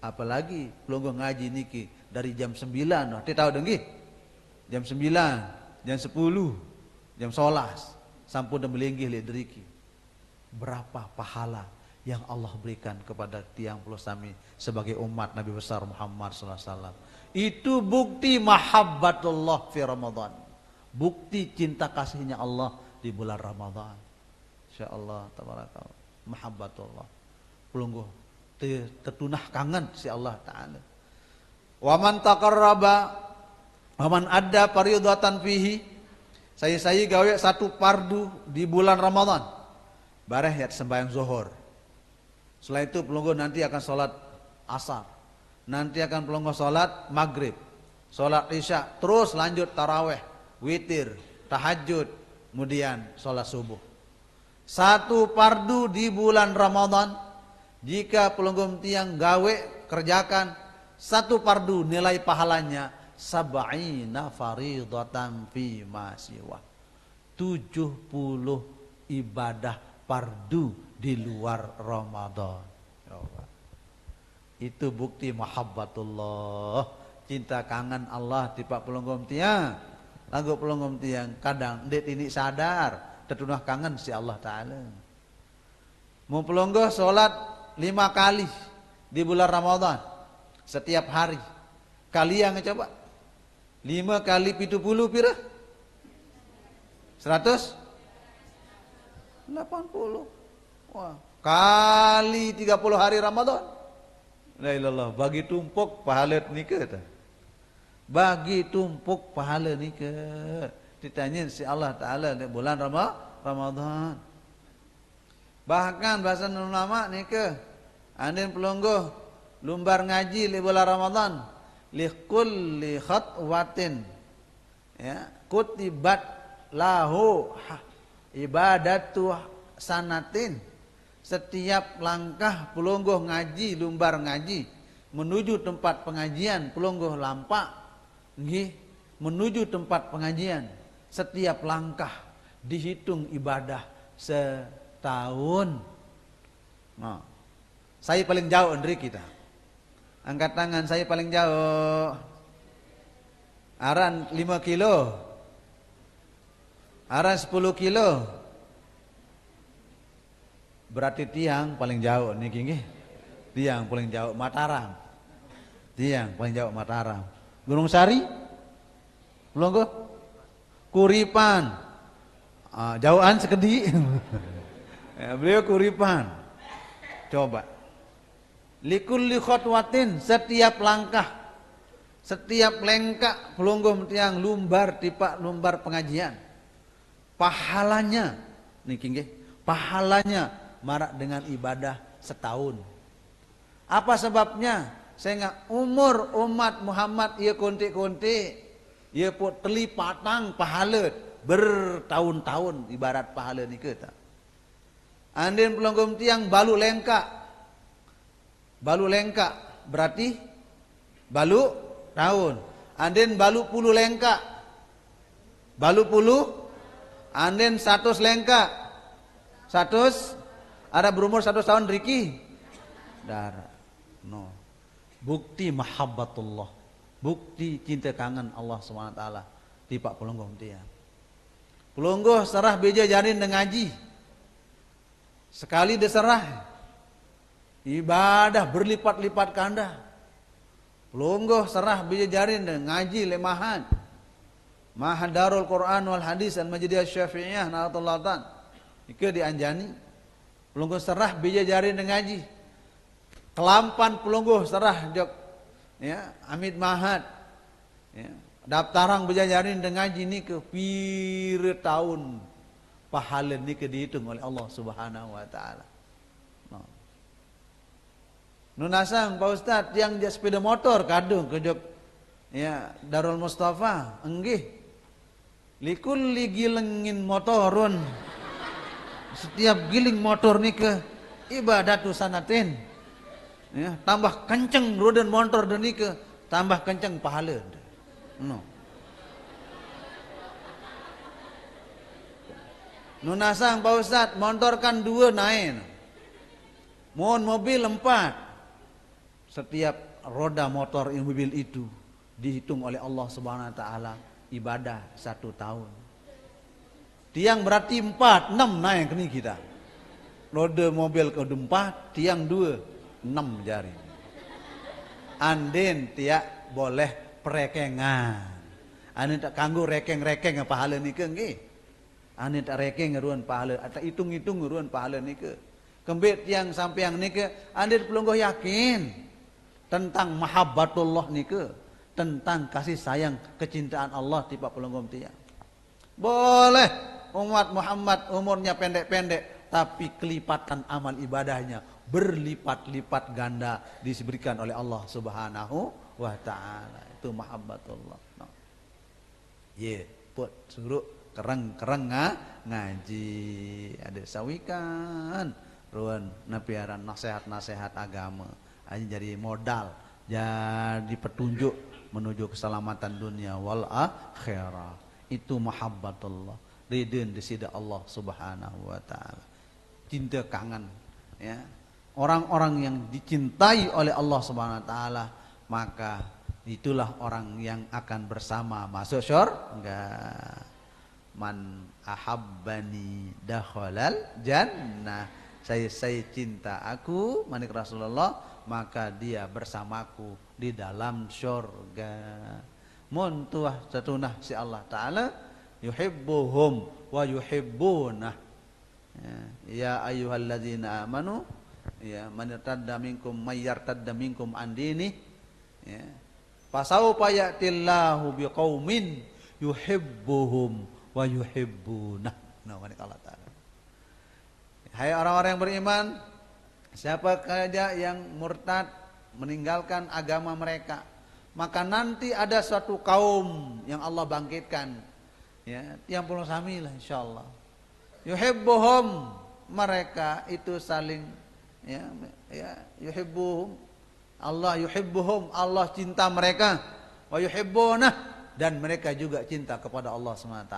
Apalagi pelungguh ngaji niki dari jam 9, nanti tahu dengki? Jam 9, jam 10, jam 11 sampun melinggih lidriki. Berapa pahala yang Allah berikan kepada tiang pulau sami sebagai umat Nabi besar Muhammad SAW. Itu bukti mahabbatullah fi Ramadan. Bukti cinta kasihnya Allah di bulan Ramadan. Insyaallah tabarakallah. Mahabbatullah. Pelungguh tertunah kangen si Allah Ta'ala. Wa man taqarraba wa man adda fardatan fihi. Saya gawe satu fardu di bulan Ramadan. Bareh ya sembahyang zuhur. Setelah itu pelungguh nanti akan sholat asar, nanti akan pelungguh sholat maghrib, sholat isya, terus lanjut taraweh, witir, tahajud, kemudian sholat subuh. Satu fardu di bulan Ramadan, jika pelungguh tiang gawe kerjakan satu fardu, nilai pahalanya sab'ina faridatan fi ma siwa. 70 ibadah fardu di luar Ramadan. Itu bukti mahabbatullah, cinta kangen Allah di pak pelonggom tiang. Lagu pelonggom tiang kadang det ini sadar tertunah kangen si Allah Ta'ala. Mau pelonggoh sholat 5 kali di bulan Ramadan setiap hari. Kalian coba 5 kali 70 pira? 180. Wah, kali 30 hari Ramadan. La ilallah, bagi tumpuk pahala nikah ta. Bagi tumpuk pahala nikah. Ditanyain si Allah Ta'ala di bulan Ramadan. Bahkan bahasa ulama nikah. Andin pelungguh lumbar ngaji di bulan Ramadan. Li kulli khatwatin, ya, kutibat lahu ibadatu sanatin. Setiap langkah pelungguh ngaji, lumbar ngaji menuju tempat pengajian, pelungguh lampak nggih menuju tempat pengajian, setiap langkah dihitung ibadah setahun. Nah, saya paling jauh dari kita. Angkat tangan, saya paling jauh. Aran 5 kilo. Aran 10 kilo. Berarti tiang paling jauh nih nggih. Tiang paling jauh Mataram. Tiang paling jauh Mataram. Gunung Sari? Belum kok? Kuripan. Jauhan sekedi. Ya, beliau Kuripan. Coba. Likulli khotwatin, setiap langkah, setiap lengkak pelungguh tiang lumbar tipak lumbar pengajian. Pahalanya niki nggih, pahalanya marak dengan ibadah setahun. Apa sebabnya? Saya nggak umur umat Muhammad ia konti-konti, ia pun teli patang pahala bertahun-tahun ibarat pahala ni kita. Andin pelonggom tiang balu lengkak berarti balu tahun. Andin balu puluh lengkak, balu puluh. Andin 100 lengkak, 100. Ada berumur 100 tahun Riki darah. No. Bukti mahabbatullah, bukti cinta kangen Allah SWT di pak pelungguh tiang. Pelungguh serah beja jarin dengan ngaji. Sekali diserah ibadah berlipat-lipat ganda. Pelungguh serah beja jarin dengan ngaji lemahan. Ma'had Darul Quran wal Hadis Al-Majidiyah Syafi'iyah Naratullah ike dianjani pelungguh serah bija jari ngaji kelampan pelungguh serah jok ya Amit Mahad ya daftarang bija jari ngaji ni ke pira tahun pahala ni ke dihitung oleh Allah Subhanahu wa taala. Nunasang Pak Ustaz yang dia sepeda motor kadung ke jok ya Darul Mustafa enggih likulli gilengin motorun setiap giling motor ni ke ibadatu sanatin ya tambah kenceng rodan motor dan ni ke tambah kenceng pahala no nunasang Pak Ustaz motor kan 2 naik mohon mobil 4 setiap roda motor mobil itu dihitung oleh Allah Subhanahu wa taala ibadah 1 tahun. Tiang berarti 4, 6 naik ni kita. Roda mobil ke 4, tiang 2, 6 jari. Anden tiak boleh perekengan. Ane tak kanggo rekeng-rekeng pahala ni ke nggih. Ane tak rekeng ruan pahala, atau hitung-hitung ruan pahala ni ke. Kembit tiang sampeang ni ke, ane pelungguh yakin tentang mahabbatullah ni ke. Tentang kasih sayang kecintaan Allah tiba pelunggum tiang. Boleh umat Muhammad umurnya pendek-pendek tapi kelipatan amal ibadahnya berlipat-lipat ganda diberikan oleh Allah Subhanahu wa taala. Itu mahabbatullah. No. Ye, put suruh kereng-kereng ngaji. Ada sawikan ruan napiaran nasihat-nasihat agama. Aja jadi modal, jadi petunjuk menuju keselamatan dunia wal akhirah. Itu mahabbatullah, ridin di sida Allah Subhanahu wa taala. Cinta kangen ya. Orang-orang yang dicintai oleh Allah Subhanahu wa taala, maka itulah orang yang akan bersama masuk surga. Man ahabbani dakhalal jannah. Saya cinta aku manik Rasulullah, maka dia bersamaku di dalam surga. Mun tuah satunah si Allah taala yuhibbuhum wa yuhibbunah. Ya ayyuhalladzina amanu ya man yartadda minkum may yartadda minkum an dini ya fasawfa ya'tillahu biqaumin yuhibbuhum wa yuhibbunah. Nah, manik Allah taala. Hai orang-orang yang beriman, siapa saja yang murtad meninggalkan agama mereka, maka nanti ada suatu kaum yang Allah bangkitkan ya, yang perlu sami lah insyaallah. Yuhibbuhum, mereka itu saling ya yuhibbuhum, Allah yuhibbuhum, Allah cinta mereka, wa yuhibbunah, dan mereka juga cinta kepada Allah SWT.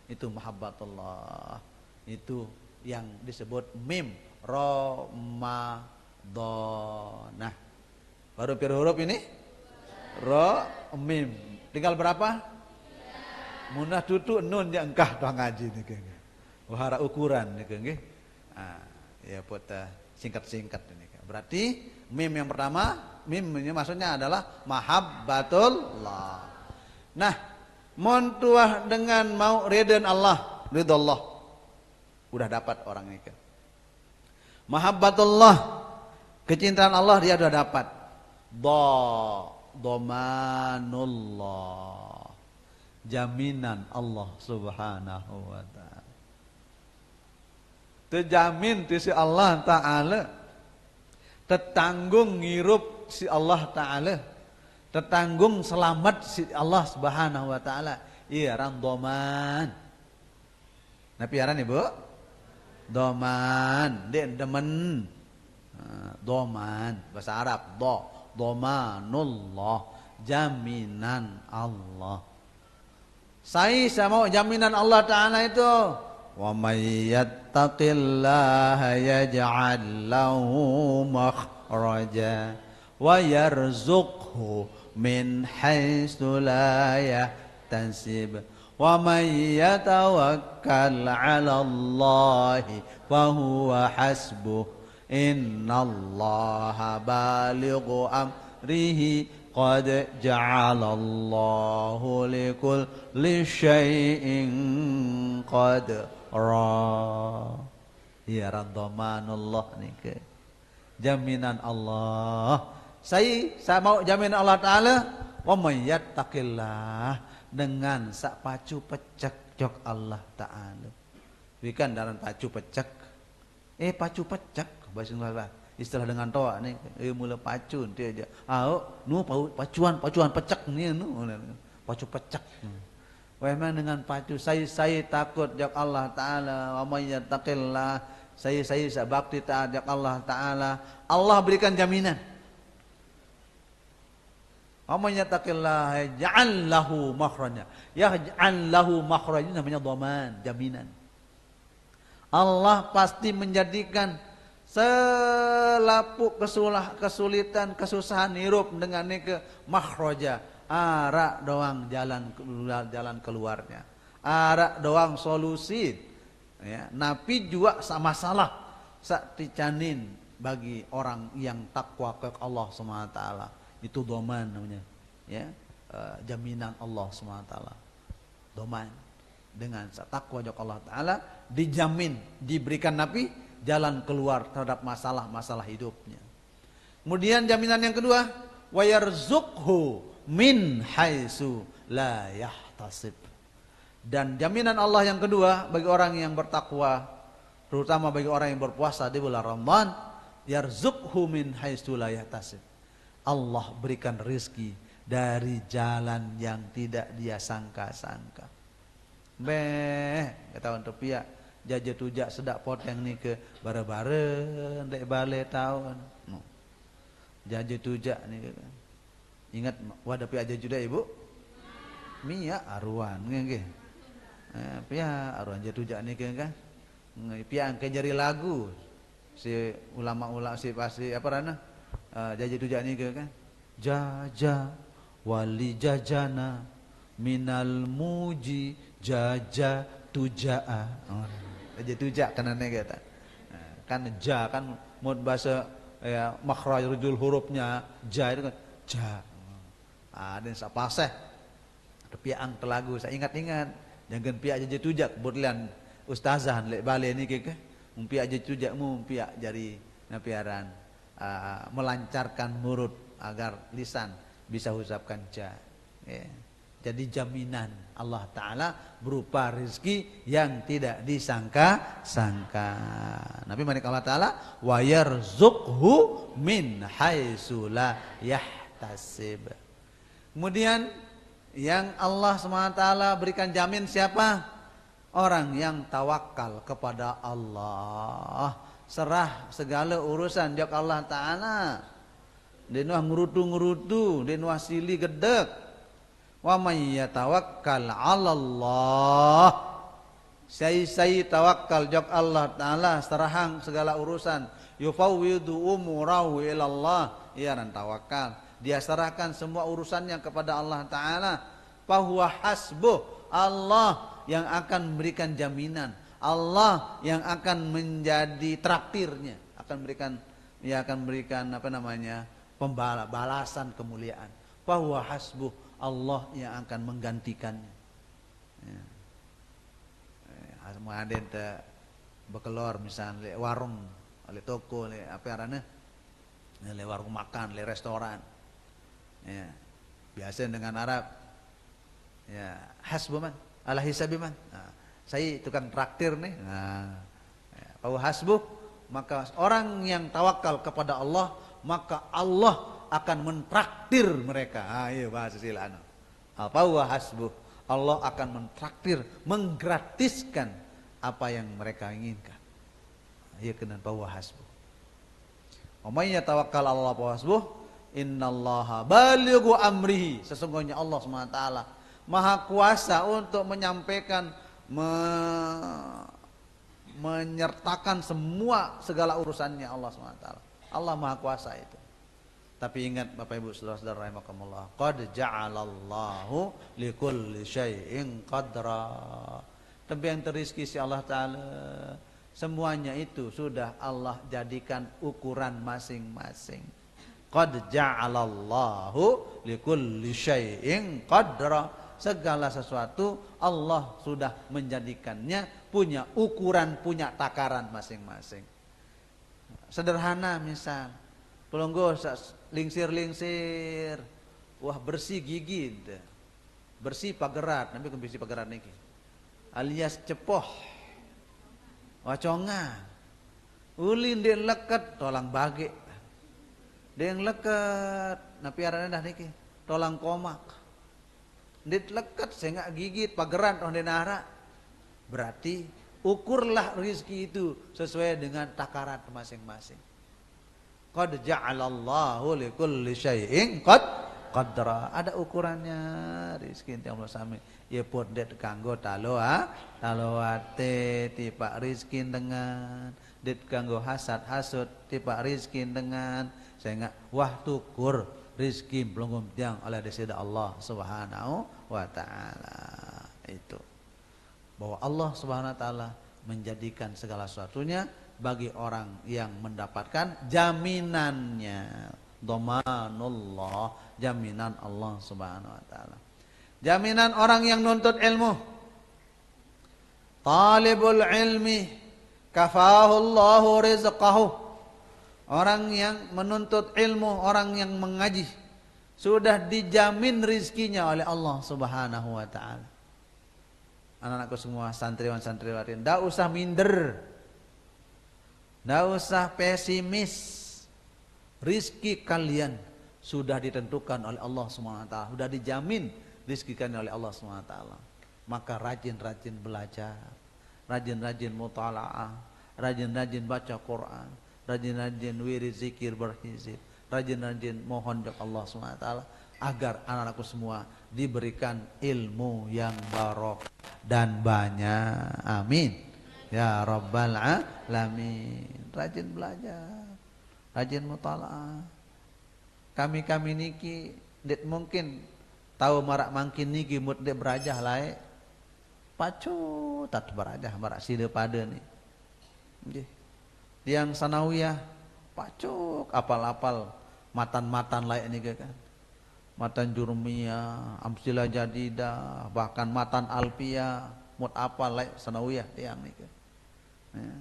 Itu mahabbatullah. Itu yang disebut mim Ramadanah. Baru pira huruf ini? Ra mim. Tinggal berapa? Munah tutu nun yang engkah tuh ngaji nih kayaknya. Wahara ukuran nih kayaknya. Ya buat singkat-singkat ini. Berarti mim yang pertama, mim ini maksudnya adalah mahabbatullah. Nah, mon tuah dengan mau ridhan Allah, ridha Allah. Udah dapat orang ini. Mahabbatullah, kecintaan Allah dia sudah dapat. Domanullah, jaminan Allah Subhanahu wa taala. Terjamin ti si Allah taala. Tertanggung ngirup si Allah taala. Tertanggung selamat si Allah Subhanahu wa taala. Iya ran doman. Napi aran Ibu? Doman, dia demen. Doman, bahasa Arab, domanullah, jaminan Allah. Saya mau jaminan Allah Ta'ala itu. Wa may yattaqillaha yaj'al lahu makhraja wa yarzuqhu min haitsu la yahtasib. Wa may yatawakkal 'ala Allahi fa huwa hasbuh. Innallaha balighu amrihi qad ja'alallahu likulli syai'in qadra. Ya radhamanullah niki. Jaminan Allah. Saya mau jaminan Allah Ta'ala. Wa may yattaqillah, dengan sak pacu pecek jok Allah Ta'ala. Wikan daran pacu pecek. Pacu pecek bahasa Indonesia. Istilah dengan toa nih, mula pacu dia aja. Nu pacuan pecek nih nu. Pacu pecek. Wahman dengan pacu saya takut jok Allah Ta'ala. Wa may yattaqillah, saya bakti taat jok Allah Ta'ala. Allah berikan jaminan. Aman yattaqillah yaj'al lahu makhraja. Yaj'al lahu makhraja namanya dhaman, jaminan. Allah pasti menjadikan selapuk kesulitan, kesusahan hirup dengan ke makhraja. Ara doang jalan keluarnya. Ara doang solusi. Ya, napi juga sama masalah sak dicanin bagi orang yang takwa ke Allah Subhanahu wa taala. Itu doman namanya, ya, jaminan Allah SWT. Doman dengan takwa jok Allah Ta'ala dijamin, diberikan Nabi jalan keluar terhadap masalah-masalah hidupnya. Kemudian jaminan yang kedua, wa yarzuqhu min haitsu la yahtasib. Dan jaminan Allah yang kedua bagi orang yang bertakwa, terutama bagi orang yang berpuasa di bulan Ramadan, yarzuqhu min haitsu la yahtasib. Allah berikan rezeki dari jalan yang tidak dia sangka-sangka. Kata untuk pihak jaja tujak sedak poteng ni ke bare-bare ndek bale tahun. Jaja tujak ni ke. Ingat wadah pihak jaja tujak ibu? Mia aruan nggih. Pihak aruan jaja tujak ni ke kan. Pihak ke jari lagu. Si ulama-ulama si pasti apa rana? Jaja tujak ni ke kan, jaja wali jajana minal muji jaja tujaa. Jaja tujak kan aneh kata. Kan ja kan mod bahasa ya makhrajul hurufnya ja itu kan ja. Dan sapaseh piang telagu saya ingat-ingat jangan piak jaja tujak bulan ustazah lek bale ni ke mumpiak jaja tujak mumpiak jari napiaran melancarkan mulut agar lisan bisa ucapkan ja. Ya. Jadi jaminan Allah Ta'ala berupa rezeki yang tidak disangka-sangka. Nabi Manik Allah Ta'ala wa yarzuqhu min haitsu la yahtasib. Kemudian yang Allah SWT berikan jamin siapa? Orang yang tawakal kepada Allah. Serah segala urusan jok Allah Ta'ala. Dia nuah ngurutu, dia nuah sili gedek. Wa may yatawakkal 'ala Allah. Saya tawakal jok Allah Ta'ala serahang segala urusan. Yufawwidu umurahu ila Allah. Ia dan tawakal. Dia serahkan semua urusannya kepada Allah Ta'ala. Fahuwa hasbuh. Allah yang akan memberikan jaminan. Allah yang akan menjadi traktirnya, akan memberikan apa namanya pembalasan kemuliaan. Fahuwa hasbuh, Allah yang akan menggantikannya. Ya. Ada bekelor misalnya le warung, le toko, le apa arane, le warung makan, le restoran. Ya. Biasa dengan Arab, ya hasbuh man, ala hisabi man. Nah, saya tukang traktir nih. Bahwa hasbuh, maka orang yang tawakal kepada Allah, maka Allah akan mentraktir mereka. Iya bahasa silana. Bahwa hasbuh, Allah akan mentraktir, menggratiskan apa yang mereka inginkan. Iya kena bahwa hasbuh. May yatawakkal Allah bahwa hasbuh, innallaha balighu amrihi. Sesungguhnya Allah SWT Maha kuasa untuk menyampaikan menyertakan semua segala urusannya Allah SWT. Allah Maha Kuasa itu. Tapi ingat Bapak Ibu Saudara-saudara rahimakumullah, qad ja'alallahu likulli syai'in qadra. Tapi yang terizki si Allah Ta'ala, semuanya itu sudah Allah jadikan ukuran masing-masing. Qad ja'alallahu likulli syai'in qadra. Segala sesuatu Allah sudah menjadikannya punya ukuran, punya takaran masing-masing. Sederhana misal, pelonggo lingsir-lingsir, wah bersih gigi, bersih pagerat, nampi bersih pagerat niki. Alias cepoh, wacongan, ulin dia leket, tolang bage, dia yang leket, napi arane dah niki, tolang komak. Dit leket sehingga gigit pageran onde nara. Berarti ukurlah rizki itu sesuai dengan takaran masing-masing. Qad ja'alallahu likulli syai'in qadra. Ada ukurannya rizki yang Allah sami. Ya pun det kanggo taloate tipak rizki dengan dit kanggo hasad tipak rizki dengan sehingga wah tukur rizki belum tiang oleh desida Allah Subhanahu wa taala. Itu bahwa Allah Subhanahu wa taala menjadikan segala sesuatunya bagi orang yang mendapatkan jaminannya. Dhamanullah, jaminan Allah Subhanahu wa taala. Jaminan orang yang nuntut ilmu. Talibul ilmi kafahu Allahu rizqahu. Orang yang menuntut ilmu, orang yang mengaji sudah dijamin rizkinya oleh Allah Subhanahu wa taala. Anak-anakku semua santriwan-santriwati, ndak usah minder. Ndak usah pesimis. Rizki kalian sudah ditentukan oleh Allah Subhanahu wa taala, sudah dijamin rizki kalian oleh Allah Subhanahu wa taala. Maka rajin-rajin belajar, rajin-rajin mutalaah, rajin-rajin baca Quran, rajin-rajin wirid zikir berhizib, rajin-rajin mohon kepada Allah SWT agar anak-anakku semua diberikan ilmu yang barokah dan banyak. Amin ya rabbal alamin. Rajin belajar, rajin mutalaah. Kami niki det mungkin tahu marak mangkin niki mut det berajah lae pacu tat berajah marak sile pada ni nggih. Yang sanawiyah pacuk apal-apal matan-matan layak ni kan. Matan jurmiyah, amsilah jadidah, bahkan matan alfiyah, mut apal layak sanawiyah tiang ni kan. Ya.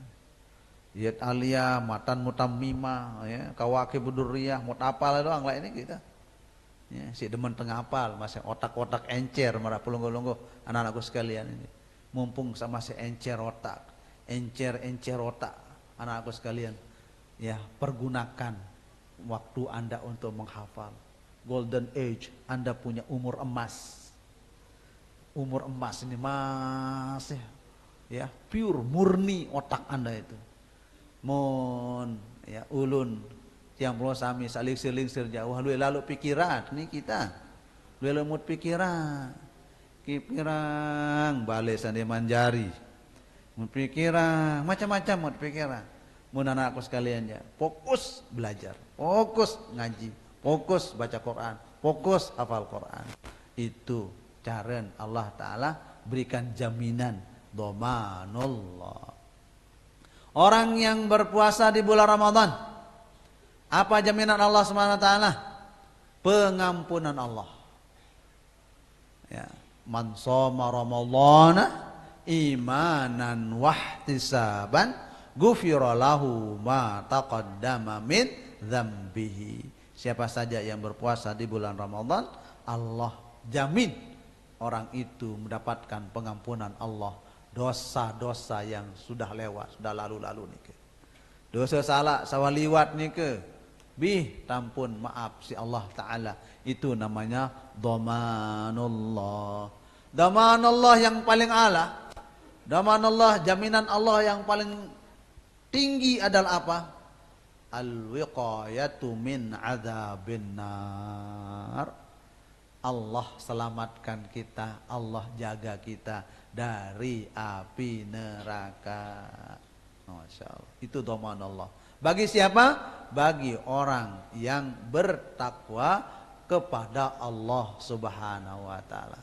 Yat aliyah, matan mutammimah, ya, kawakib durriyah, mut apal doang layak ni kita. Ya, si demen tengah apal, masih otak-otak encer marah pelonggo-longgo anak-anakku sekalian ini. Mumpung sama si encer otak, encer otak. Anak-anakku sekalian, ya pergunakan waktu Anda untuk menghafal. Golden age, Anda punya umur emas. Umur emas ini masih ya pure murni otak Anda itu. Mon ya ulun tiang pulau sami salingsir jauh lalu pikiran ini kita. Lalu mut pikiran. Kipirang balik sandi manjari. Pikiran macam-macam mau pikiran. Mun anakku sekalian ya, fokus belajar, fokus ngaji, fokus baca Quran, fokus hafal Quran. Itu cara Allah Ta'ala berikan jaminan dhamanullah. Orang yang berpuasa di bulan Ramadan, apa jaminan Allah Subhanahu wa taala? Pengampunan Allah. Ya, man shoma ramadhana imanan wahtisaban ghufira lahu ma taqaddama min dzambihi. Siapa saja yang berpuasa di bulan Ramadan, Allah jamin orang itu mendapatkan pengampunan Allah dosa-dosa yang sudah lewat, sudah lalu-lalu nike. Dosa salah sawaliwat nike bih tampun maaf si Allah Ta'ala. Itu namanya dhamanullah. Dhamanullah yang paling ala. Dhamanullah, jaminan Allah yang paling tinggi adalah apa? Al-wiqayatu min adzabin nar. Allah selamatkan kita, Allah jaga kita dari api neraka. Masya Allah. Itu dhamanullah. Bagi siapa? Bagi orang yang bertakwa kepada Allah Subhanahu wa taala.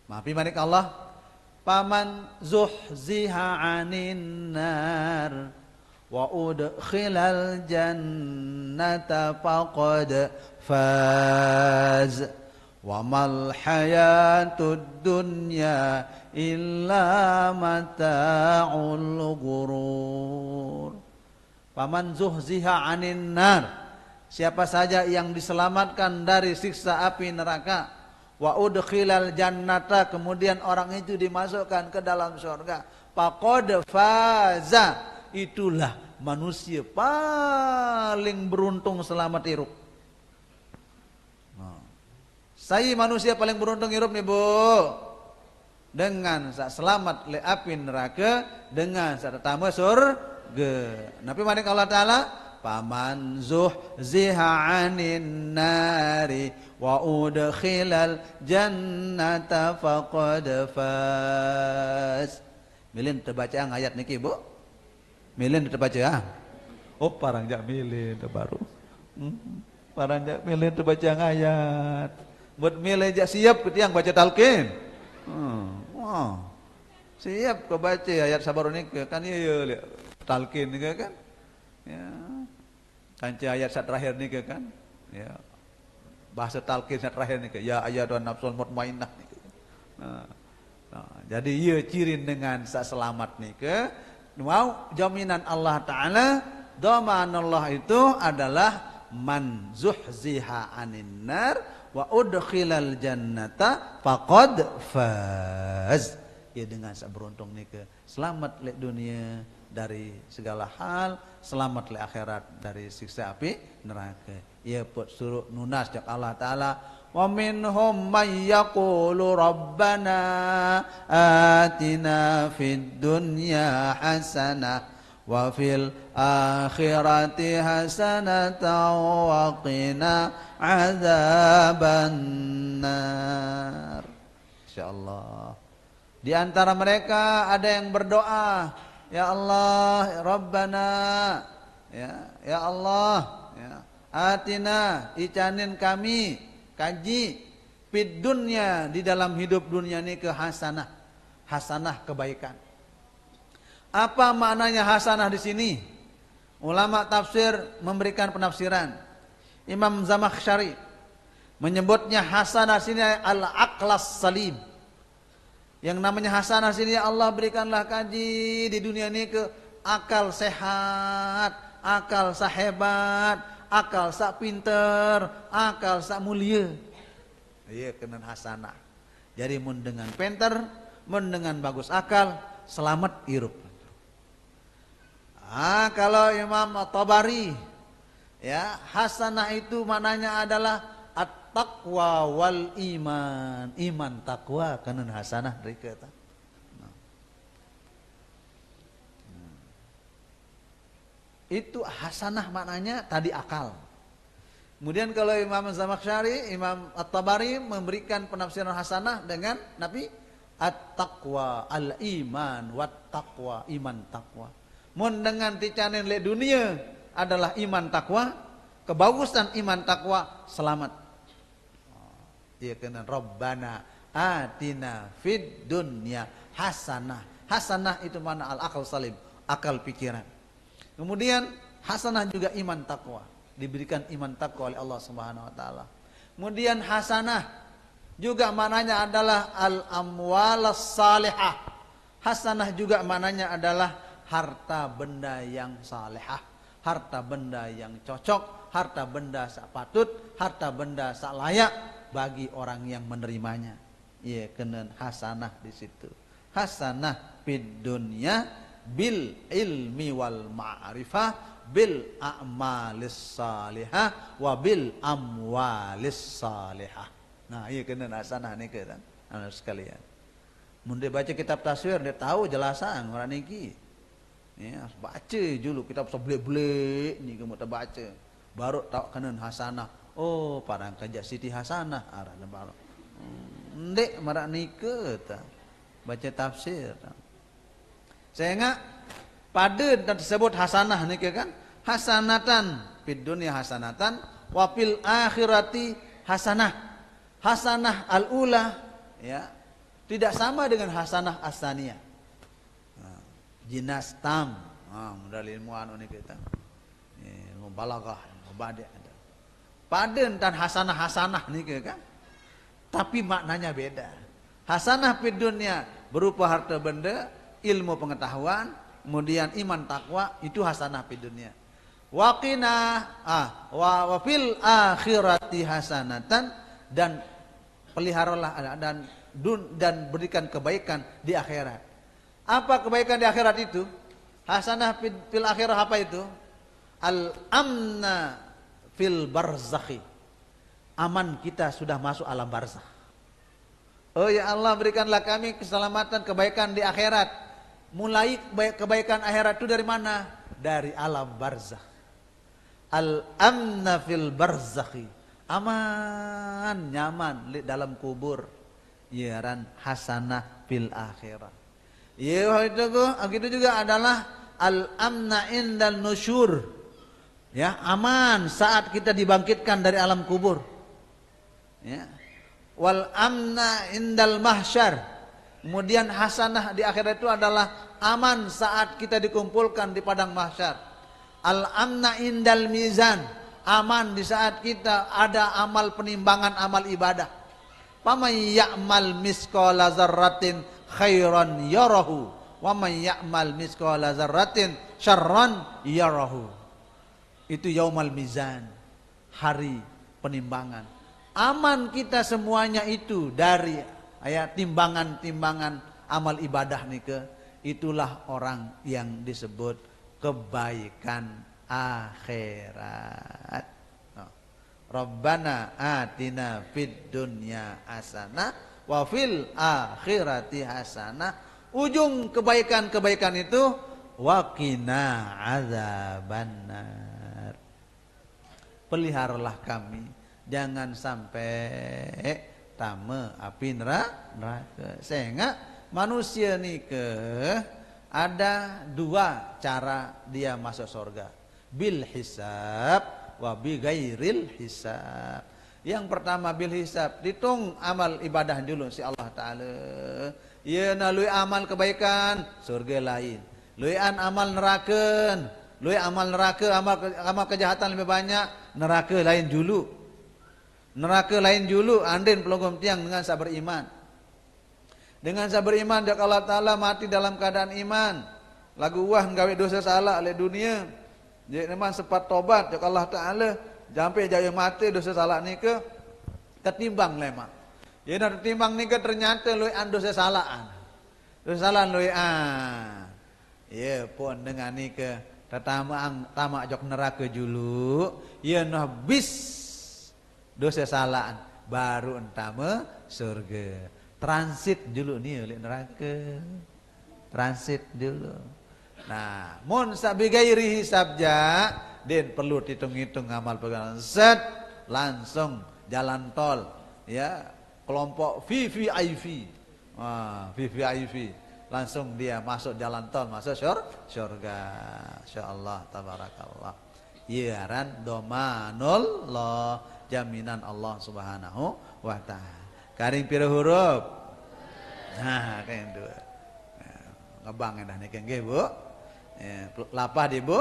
Maafi manik Allah. Paman zuhziha 'anin nar wa udkhilal jannata faqad faz wa mal hayatud dunya illa mata'ul ghurur. Paman zuhziha 'anin nar, siapa saja yang diselamatkan dari siksa api neraka, wa udkhilal jannata, kemudian orang itu dimasukkan ke dalam surga, faqad faza, itulah manusia paling beruntung selamat hidup. Saya manusia paling beruntung hidup nih Bu, dengan selamat le api neraka, dengan tamu surga. Nabi manik Allah Ta'ala, paman zuhziha 'anin nari wa udkhilal jannata faqad faz. Milin terbaca ayat niki Bu? Milin terbaca? Oh, parang jak milin baru. Parang jak milin terbaca ayat. Buat milin jak siap ketiang baca talqin. Siap kau baca ayat sabar niki kan iya talqin niki kan. Ya. Kanci ayat saat terakhir niki kan. Ya. Bahasa talqin saat terakhir niki ya ayyatuhan nafsul mutmainnah niki. Jadi iya ciri dengan selamat niki. Mau jaminan Allah Ta'ala, dhaman Allah itu adalah man zuhziha 'anin nar wa udkhilal jannata faqad faz. Ya dengan beruntung niki selamat le dunia dari segala hal, selamat le akhirat dari siksa api neraka. Ya put suruh nunas jak Allah Ta'ala, wa minhum may yaqulu rabbana atina fid dunya hasanah wa fil akhirati hasanatan wa qina adzabannar. Insyaallah di antara mereka ada yang berdoa, ya Allah, Rabbana, ya Allah, ya, atina, icanin kami, kaji, fid dunya, di dalam hidup dunia ini ke hasanah, hasanah kebaikan. Apa maknanya hasanah di sini? Ulama tafsir memberikan penafsiran. Imam Zamakhsyari menyebutnya hasanah sini al-aqlas salim. Yang namanya hasanah sini, Allah berikanlah kaji di dunia ini ke akal sehat, akal sahebat, akal sak pinter, akal sak mulia. Iya kena hasanah. Jadi mun dengan pinter, mun dengan bagus akal, selamat hidup. Kalau Imam At-Tabari, ya hasanah itu maknanya adalah at-taqwa wal iman, iman takwa kana hasanah dari kata. Itu hasanah maknanya tadi akal. Kemudian kalau Imam Zamakhsyari, Imam At-Tabari memberikan penafsiran hasanah dengan Nabi at-taqwa, al-iman wat taqwa, iman takwa. Mun dengan ticanin le dunia adalah iman takwa, kebagusan iman takwa, selamat. Iya kena Rabbana atina fid dunya hasanah. Hasanah itu mana al-akal salim, akal pikiran. Kemudian hasanah juga iman takwa, diberikan iman takwa oleh Allah Subhanahu wa taala. Kemudian hasanah juga mananya adalah al-amwalas salihah. Hasanah juga mananya adalah harta benda yang salihah, harta benda yang cocok, harta benda sak patut, harta benda sak layak bagi orang yang menerimanya. Iya kena hasanah di situ. Hasanah fid dunya bil ilmi wal ma'rifah bil a'malis salihah wa bil amwalis salihah. Nah, iya kena hasanah nih kan, anak sekalian. Mun dia baca kitab tafsir dia tahu jelasan orang niki. Ya, baca dulu kitab sebele-bele ni kamu tak baca. Baru tahu kena hasanah. Oh, parang kerja Siti Hasanah arah baru. Ndek marak nika ta. Baca tafsir. Sehingga pada tersebut hasanah niki kan, hasanatan fid dunya hasanatan wa fil akhirati hasanah. Hasanah al-ula ya, tidak sama dengan hasanah as-saniyah. Jinas tam, Modal ilmu anu ni kita. Ilmu balaghah, ilmu badi'. Paden dan hasanah-hasanah ni kan. Tapi maknanya beda. Hasanah fid dunya berupa harta benda, ilmu pengetahuan, kemudian iman takwa, itu hasanah fid dunya. Waqina wa fil akhirati hasanatan, dan peliharalah dan berikan kebaikan di akhirat. Apa kebaikan di akhirat itu? Hasanah fil akhirah apa itu? Al-amna fil barzakhi. Aman, kita sudah masuk alam barzakh. Oh ya Allah, berikanlah kami keselamatan, kebaikan di akhirat. Mulai kebaikan akhirat itu dari mana? Dari alam barzakh. Al-amna fil barzakhi. Aman, nyaman dalam kubur. Yaran hasanah fil akhirat. Ya itu juga adalah al-amna indal nusyur. Ya, aman saat kita dibangkitkan dari alam kubur. Ya. Wal amna indal mahsyar. Kemudian hasanah di akhirat itu adalah aman saat kita dikumpulkan di padang mahsyar. Al amna indal mizan. Aman di saat kita ada amal penimbangan amal ibadah. Faman ya'mal misqala dzarratin khairan yarahu wa man ya'mal misqala dzarratin syarran yarahu. Itu yaumal mizan, hari penimbangan. Aman kita semuanya itu dari timbangan-timbangan amal ibadah nika. Itulah orang yang disebut kebaikan akhirat. Rabbana atina fid dunya hasanah wa fil akhirati hasanah. Ujung kebaikan-kebaikan itu waqina azabannar. Peliharalah kami, jangan sampai tame api neraka. Sehingga manusia ni ada dua cara dia masuk surga. Bil hisab wa bi ghairil hisab. Yang pertama bil hisab, ditung amal ibadah dulu si Allah Ta'ala. Ya nalui amal kebaikan, surga lain. Luian amal neraka, amal kejahatan lebih banyak, neraka lain dulu. Neraka lain dulu, andin pelogom tiang dengan sabar iman. Dengan sabar iman, jak Allah Ta'ala mati dalam keadaan iman. Lagu wah nggawe dosa salah oleh dunia. Jadi memang sempat tobat, jak Allah Ta'ala. Sampai jaya mati dosa salah ni ketimbang lemah. Jadi nak ketimbang ni ternyata luian dosa salahan. Dosa salah luian. Ya pun dengan ni tamak jok neraka dulu, ya noh bis dosa salahan baru entama surga. Transit dulu ni oleh neraka. Transit dulu. Nah, mun sabigairi hisabja, den perlu hitung-hitung amal perjalanan. Set langsung jalan tol, ya kelompok VVIP. VVIP. Langsung dia masuk jalan tol, masuk syurga. Insyaallah tabarakallah. Yaran domanullah, jaminan Allah Subhanahu wa taala. Karing pira huruf? Nah, kayak dua. Ngebang dah nih nggih, Bu. Lapah di Bu.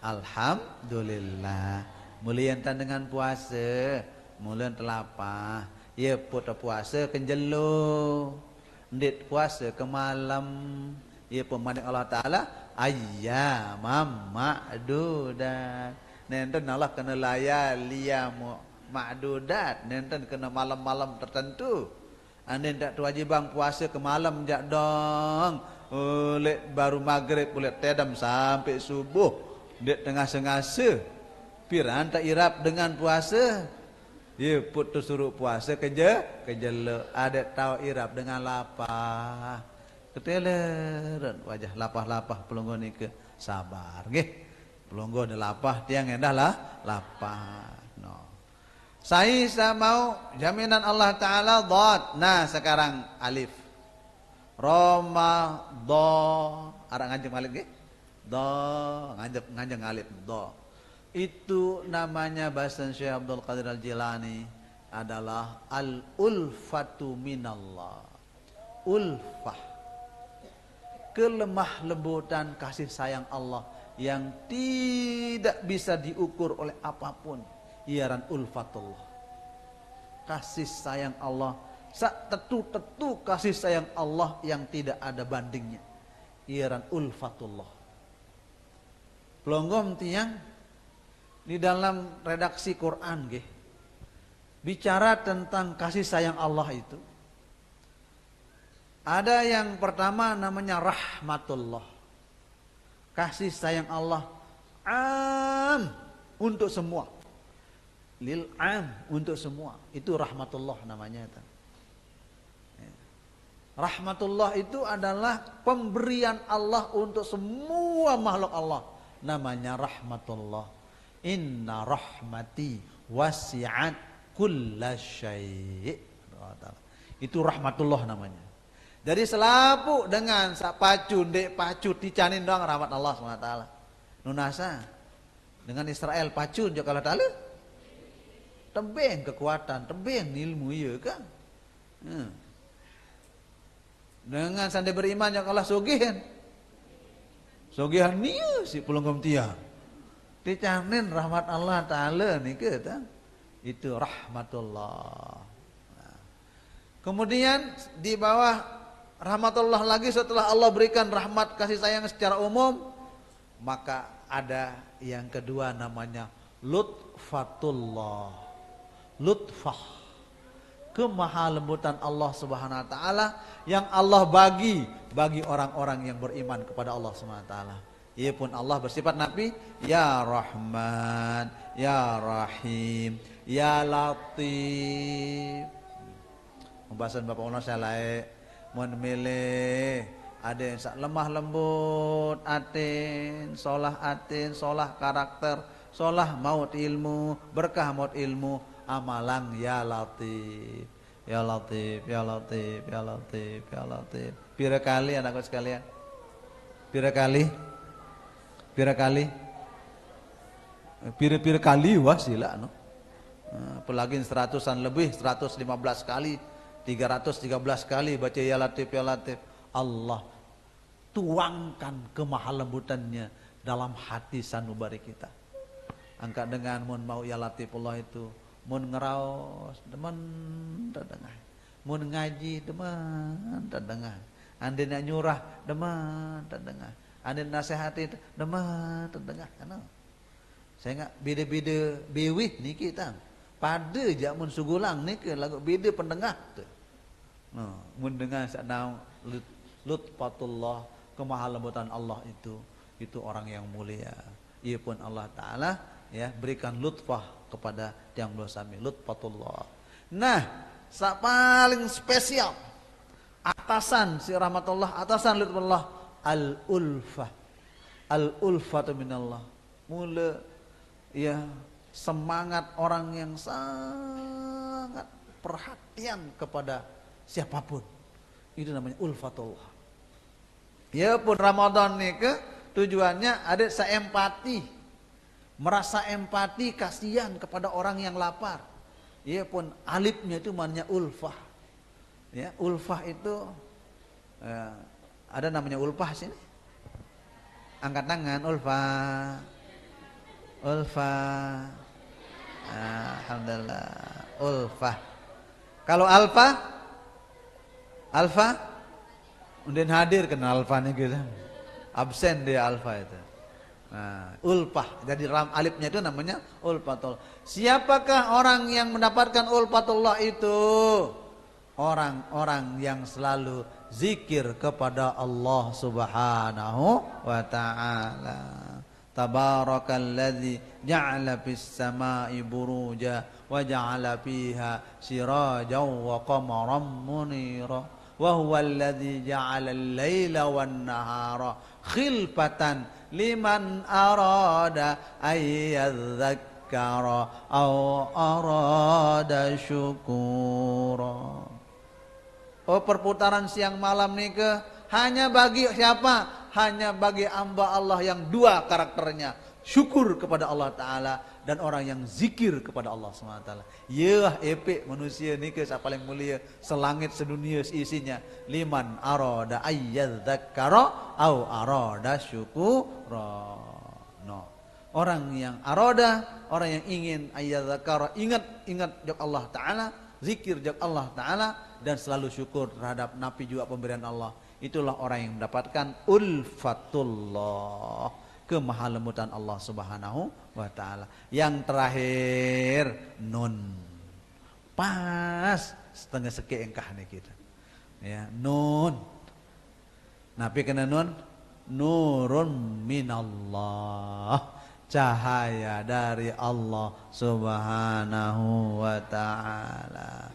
Alhamdulillah. Mulian dengan puasa, mulian telapah. Ya putra puasa kenjelo. Ndit puasa ke malam, ia pemanik Allah Ta'ala ayyamam ma'dudat. Nenten Allah kena layaliya ma'dudat. Nenten kena malam-malam tertentu. Anda tak kewajiban puasa ke malam jak dong. Oleh baru maghrib boleh tedam sampai subuh. Dek tengah sengasa. Piran tak irap dengan puasa. Dia putus suruh puasa kejela. Ada tahu irap dengan lapah. Keteleran wajah lapah-lapah pelunggu ni ke sabar. Nggih. Pelunggu ni lapah tiang endah lah lapah. No. Saya mau jaminan Allah Ta'ala dot. Nah sekarang alif. Ramadan. Arang nganjeng alif nggih. Do nganjeng alif do. Itu namanya bahasa Syekh Abdul Qadir Al-Jilani adalah al-ulfatu minallah. Ulfah. kelemah lembutan kasih sayang Allah yang tidak bisa diukur oleh apapun. Iaran ulfatullah. Kasih sayang Allah, sak tetu-tetu kasih sayang Allah yang tidak ada bandingnya. Iaran ulfatullah. Pelonggom tiang di dalam redaksi Quran nggih. Bicara tentang kasih sayang Allah itu, ada yang pertama namanya rahmatullah. Kasih sayang Allah am untuk semua. Lil am untuk semua. Itu rahmatullah namanya itu. Rahmatullah itu adalah pemberian Allah untuk semua makhluk Allah. Namanya rahmatullah. Inna rahmati wasi'at kullasyai'. Itu rahmatullah namanya. Jadi selapu dengan sak pacu ndek pacu dicanin doang rahmat Allah SWT. Nunasa dengan Israel pacu jo kalau taala tebeng kekuatan, tebeng ilmu iya kan. Dengan sande beriman jo kalau sugihan. Sugihan nieu si pelonggom tia. Dicanin rahmat Allah taala nike tah. Itu rahmatullah. Nah. Kemudian di bawah rahmatullah lagi setelah Allah berikan rahmat kasih sayang secara umum, maka ada yang kedua namanya lutfatullah. Lutfah. Kemahalembutan Allah Subhanahu wa taala yang Allah bagi orang-orang yang beriman kepada Allah Subhanahu wa taala. Ia pun Allah bersifat Nabi, ya Rahman, ya Rahim, ya Latif. Pembahasan Bapak Uno saya laik, mohon milih ada yang sak lemah lembut, atin, solah karakter, solah maut ilmu, berkah maut ilmu, amalang ya Latif, ya Latif, ya Latif, ya Latif, ya Latif. Pira kali anakku sekalian? Pira kali? Pira kali wah sila no. Apalagi 100-an lebih, 115 kali, 313 kali baca ya Latif ya Latif. Allah tuangkan kemahalembutannya dalam hati sanubari kita. Angkat dengan mun mau ya Latifullah itu, mun ngeraos demen terdengar, mun ngaji demen terdengar, andina nyurah demen terdengar, andin nasihati demen terdengar. Ano? Saya enggak beda-beda bewih niki tang. Pada jamun sugulang niki lagu beda pendengar tu. Nah, mun dengar saknau lutfatullah, kemahalembutan Allah itu orang yang mulia. Ia pun Allah taala ya berikan lutfah kepada tiang bersami, lutfatullah. Nah, sak paling spesial atasan si rahmatullah, atasan lutfatullah al-ulfah. Al-ulfatu minallah. Mula ya semangat orang yang sangat perhatian kepada siapapun. Itu namanya ulfatullah. Ya pun Ramadan nih ke tujuannya ada seempati, merasa empati, kasihan kepada orang yang lapar. Ya pun alifnya itu maknanya ulfah. Ya, ulfah itu ada namanya ulfah sini. Angkat tangan ulfah. Ulfah. Alhamdulillah. Ulfah. Kalau alfa? Alfa? Undin hadir kena alfa nih gitu. Absen dia alfa itu. Nah, ulfah. Jadi ram alifnya itu namanya ulfatullah. Siapakah orang yang mendapatkan ulfatullah itu? Orang-orang yang selalu zikir kepada Allah Subhanahu wa taala. Tabarakalladzi ja'ala fis samai buruja wa ja'ala fiha sirajan wa qamaran munira wa huwal ladzi ja'ala al-laila wan nahara khilfatan liman arada ay yadhakkara aw arada syukura. Oh, perputaran siang malam nih ke hanya bagi siapa? Hanya bagi hamba Allah yang dua karakternya, syukur kepada Allah Ta'ala, dan orang yang zikir kepada Allah SWT. Yah epek manusia ni ke paling mulia selangit sedunia isinya. Liman arada ayyadzakara au arada syukura. No. Orang yang arada, orang yang ingin ayyadzakara, ingat jak Allah Ta'ala, zikir jak Allah Ta'ala, dan selalu syukur terhadap napi juga pemberian Allah. Itulah orang yang mendapatkan ulfatullah, kemahalembutan Allah Subhanahu wa Ta'ala. Yang terakhir nun. Pas setengah seki engkah nih kita. Ya, nun. Napi kena nun, nurun minallah, cahaya dari Allah Subhanahu wa Ta'ala.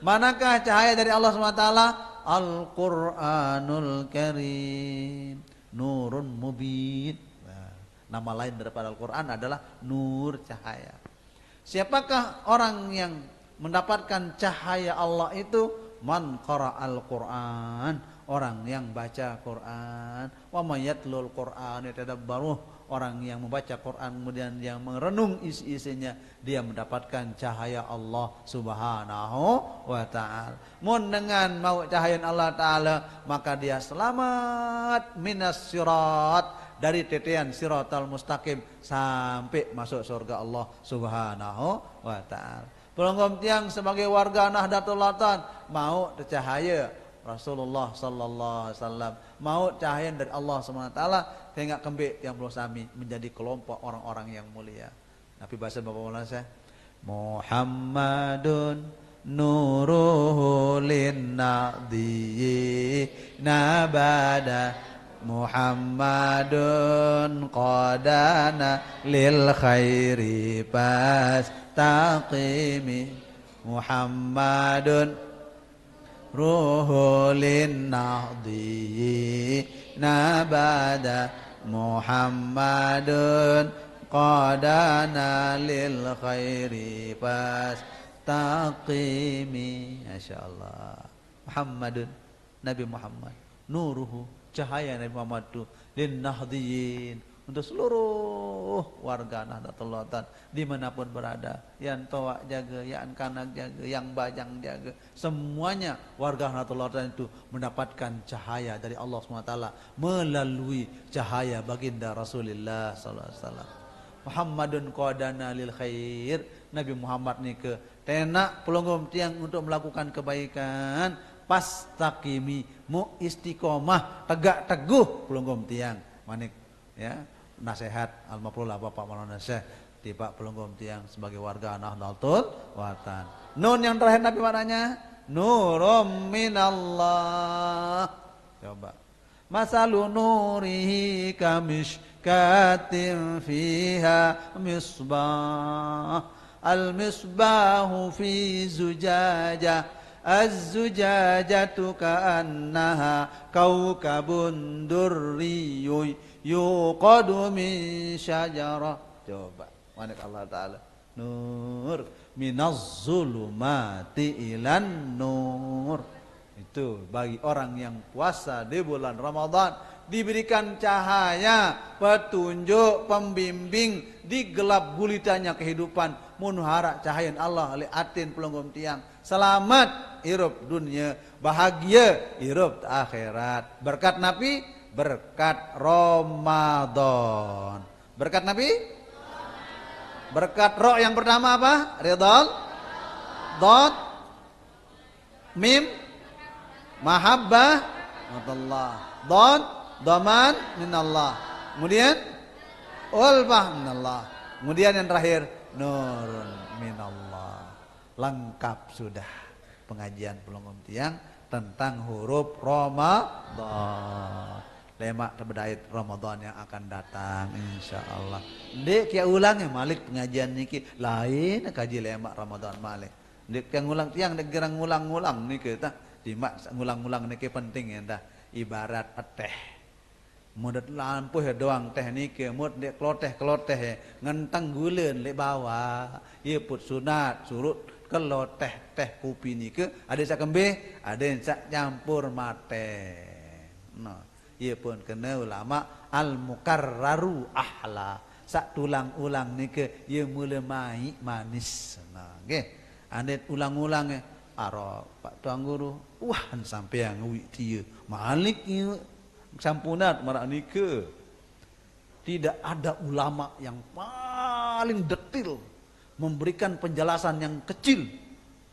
Manakah cahaya dari Allah Subhanahu wa Ta'ala? Al-Qur'anul Karim, nurun mubin. Nama lain daripada Al-Quran adalah nur, cahaya. Siapakah orang yang mendapatkan cahaya Allah itu? Man qara'al Quran, orang yang baca Quran. Wa may yatlul Quran yatadabbaruh, orang yang membaca Quran kemudian yang merenung isi-isinya, dia mendapatkan cahaya Allah Subhanahu wa Ta'ala. Mun dengan mau cahaya Allah Ta'ala, maka dia selamat minas sirat, dari tetean siratal mustaqim sampai masuk surga Allah Subhanahu wa Ta'ala. Pelonggom tiang sebagai warga Nahdlatul Ulama mau tercahaya Rasulullah sallallahu alaihi wasallam, mau cahaya dari Allah Subhanahu wa Ta'ala, tengok kembik yang belum sami menjadi kelompok orang-orang yang mulia. Tapi bahasa Bapak Maulana saya, Muhammadun nuruhu linnadiyyi nabada, Muhammadun qadana lil khairi fastaqimi, Muhammadun ruhulin nahdi nabada, Muhammadun qadana lil khairi fastaqimi. Masyaallah. Muhammadun, Nabi Muhammad, nuruhu, cahaya Nabi Muhammad itu lin nahdiyin, untuk seluruh warga Nahdlatul Ulama dimanapun berada, yang toa jaga, yang kanak jaga, yang bajang jaga, semuanya warga Nahdlatul Ulama itu mendapatkan cahaya dari Allah SWT melalui cahaya baginda Rasulullah SAW. Muhammadun qadana lil khair, Nabi Muhammad ni ke tenak pelonggom tiang untuk melakukan kebaikan. Pastaqimi, mu istiqomah, tegak teguh pelonggom tiang. Manik ya, nasihat al-mafrulah Bapak Maulana Syekh tiba pelonggom tiang sebagai warga Nahdlatul Ulama. Nun yang terakhir Nabi maknanya nurum minallah. Coba. Masalu nurihi kamishkatin fiha misbah, al-misbahu fi zujajah, az-zujajatu ka'annaha kaukabun durriyun yuqadu min syajarah. Coba, manik Allah Ta'ala, nur minaz zulumati ilan nur. Itu bagi orang yang puasa di bulan Ramadan, diberikan cahaya, petunjuk, pembimbing di gelap gulitanya kehidupan. Munhara cahaya Allah oleh atin pelonggom tiang, selamat hirup dunia, bahagia hirup akhirat. Berkat Nabi, berkat Ramadan. Berkat Nabi, berkat roh yang pertama apa? Ridal, dot, mim, mahabbah, Allah, dot, daman, minallah. Kemudian ulfah minallah. Kemudian yang terakhir nurun minallah. Lengkap sudah pengajian pelonggom tiang tentang huruf Ramadan. Lemak terbedait Ramadan yang akan datang insyaallah. Ndek kia ulang ya Malik pengajian niki lain kaji lemak Ramadan Malik. Ndek kia ngulang tiang ndek gerang ngulang-ngulang niki tah. Dimak ngulang-ngulang niki penting ya tah. Ibarat teh. Mudat lampu doang teh niki mud dek keloteh ngentang guleun le bawah. Ieu put sunat surut keloteh teh kopi niki ada sak kembe, ada sak campur mate. Nah, ieu pun kena ulama al mukarraru ahla. sak tulang ulang nike ye mula mai manis. Nah, nggih. Ande ulang-ulang arok Pak Tuan Guru, wah sampean ngwi dia. Malik ieu sampunat marak nike. Tidak ada ulama yang paling detil memberikan penjelasan yang kecil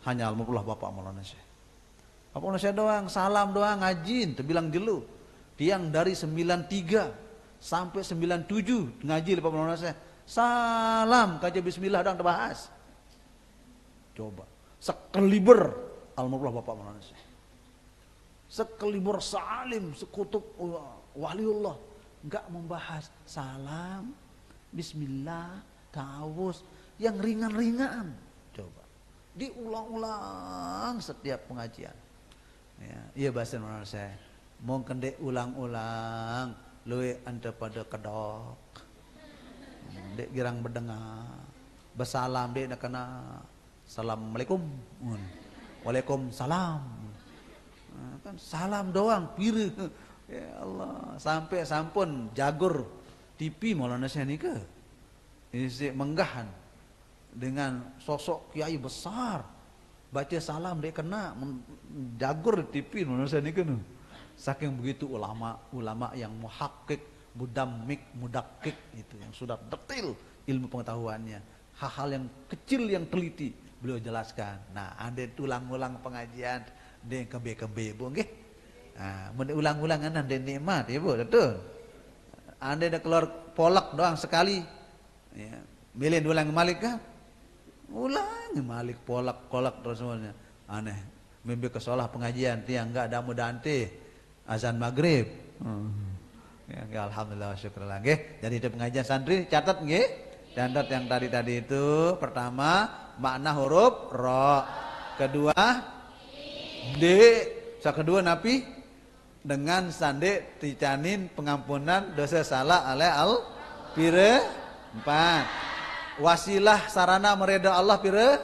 hanya almarhum Bapak Maulana Syekh. Bapak Maulana Syekh doang, salam doang ngajin, terbilang jelu. Tiang dari 93 sampai 97 ngaji Bapak Maulana Syekh. Salam kaji bismillah dan terbahas. Coba, sekeliber almarhum Bapak Maulana Syekh. Sekeliber salim, sekutub waliullah. Enggak membahas salam, bismillah, ta'awuz, yang ringan-ringan. Coba diulang-ulang setiap pengajian. Ya, iya bahasa Maulana saya. Mau kendek ulang-ulang, luwe anda pada kedok. Dek girang berdengar, bersalam dek nak kena assalamualaikum, waalaikumsalam. Nah, kan salam doang, pire. Ya Allah, sampai sampun jagur TV Maulana Syekh nika. Isi menggahan dengan sosok kiai besar. Baca salam dia kena jagur di TV Maulana Syekh nika nu. Saking begitu ulama yang muhakkik, mudamik, mudakik itu yang sudah detail ilmu pengetahuannya. Hal-hal yang kecil yang teliti beliau jelaskan. Nah, ada tulang-ulang pengajian dia kebe-kebe bu nggih. Nah, ulang-ulangan anda nikmat ya bu, betul. Anda dah keluar polak doang sekali, ya, milih ulang malik kan? Ulang malik polak terus semuanya. Aneh, mimpi ke sholah pengajian tiang enggak ada mudante azan maghrib. Ya, alhamdulillah syukur lagi. Jadi itu pengajian santri catat nggih? Catat yang tadi itu pertama makna huruf ro, kedua d, kedua napi dengan sande dicanin pengampunan dosa salah ale al pire 4 wasilah sarana mereda Allah pire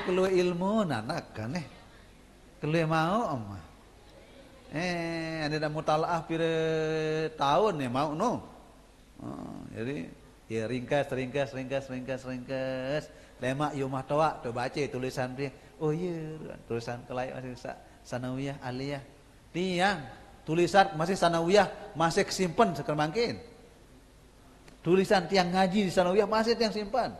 keluar ilmu nanak kan keluar mau omah ada mutalaah pire tahun ya mau no jadi ya ringkas lemak yumah toa tuh baca tulisan dia oh iya tulisan kelai masih sanawiyah aliyah tiang tulisan masih sanawiyah masih simpen sekarang mungkin tulisan tiang ngaji di sanawiyah masih tiang simpan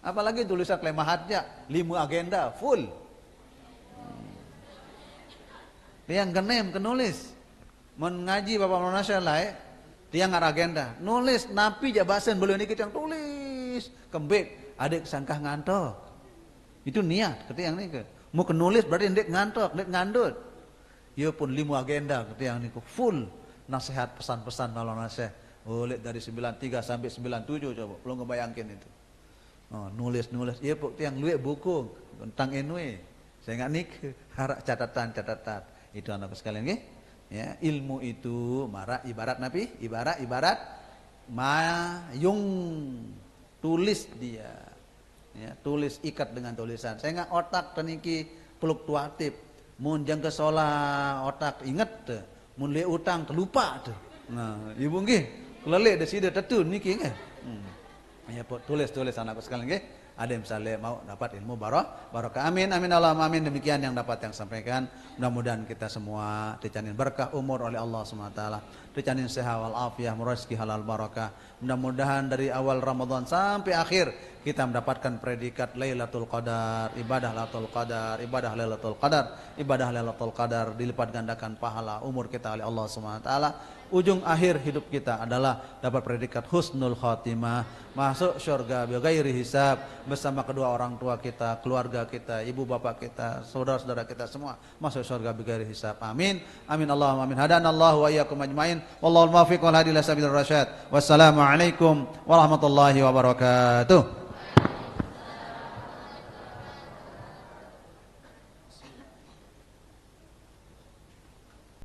apalagi tulisan lemahatnya 5 agenda full tiang genem kenulis mengaji Bapak Maulana Syekh tiang agenda nulis napi jabasan beliau ini yang tulis kembek adik sangkah ngantok itu niat ketika yang ini mau kenulis berarti ndek ngantok ndek ngandut. Ya pun 5 agenda ketika yang niku full nasihat pesan-pesan Maulana Syekh. Oleh dari 93 sampai 97 coba belum ngebayangkin itu. Nulis. Ya pun yang luwe buku tentang enwe. Saya enggak nik harap catatan. Itu anak sekalian nggih. Ya, ilmu itu ibarat nabi, ibarat mayung tulis dia. Ya, tulis ikat dengan tulisan. Saya enggak otak teniki fluktuatif. Mun jang ke sholah otak inget tuh, mun le utang terlupa tuh. Nah, ibu nggih, kelele de sida tetun niki nggih. Ya tulis anakku sekalian nggih. Ada yang misalnya mau dapat ilmu barokah. Amin Allahumma amin. Demikian yang dapat yang sampaikan. Mudah-mudahan kita semua dijamin berkah umur oleh Allah SWT. Dijamin sehat wal afiyah, rezeki halal barakah. Mudah-mudahan dari awal Ramadan sampai akhir kita mendapatkan predikat Lailatul Qadar, ibadah Lailatul Qadar, dilipat gandakan pahala umur kita oleh Allah SWT. Ujung akhir hidup kita adalah dapat predikat husnul khatimah, masuk surga bighairi hisab bersama kedua orang tua kita, keluarga kita, ibu bapak kita, saudara-saudara kita semua masuk surga bighairi hisab. Amin. Allahumma amin. Hadanallahu wa iyyakum ajmain. Wallahul muwaffiq wal hadi ila sabilir rasyad. Wassalamualaikum warahmatullahi wabarakatuh.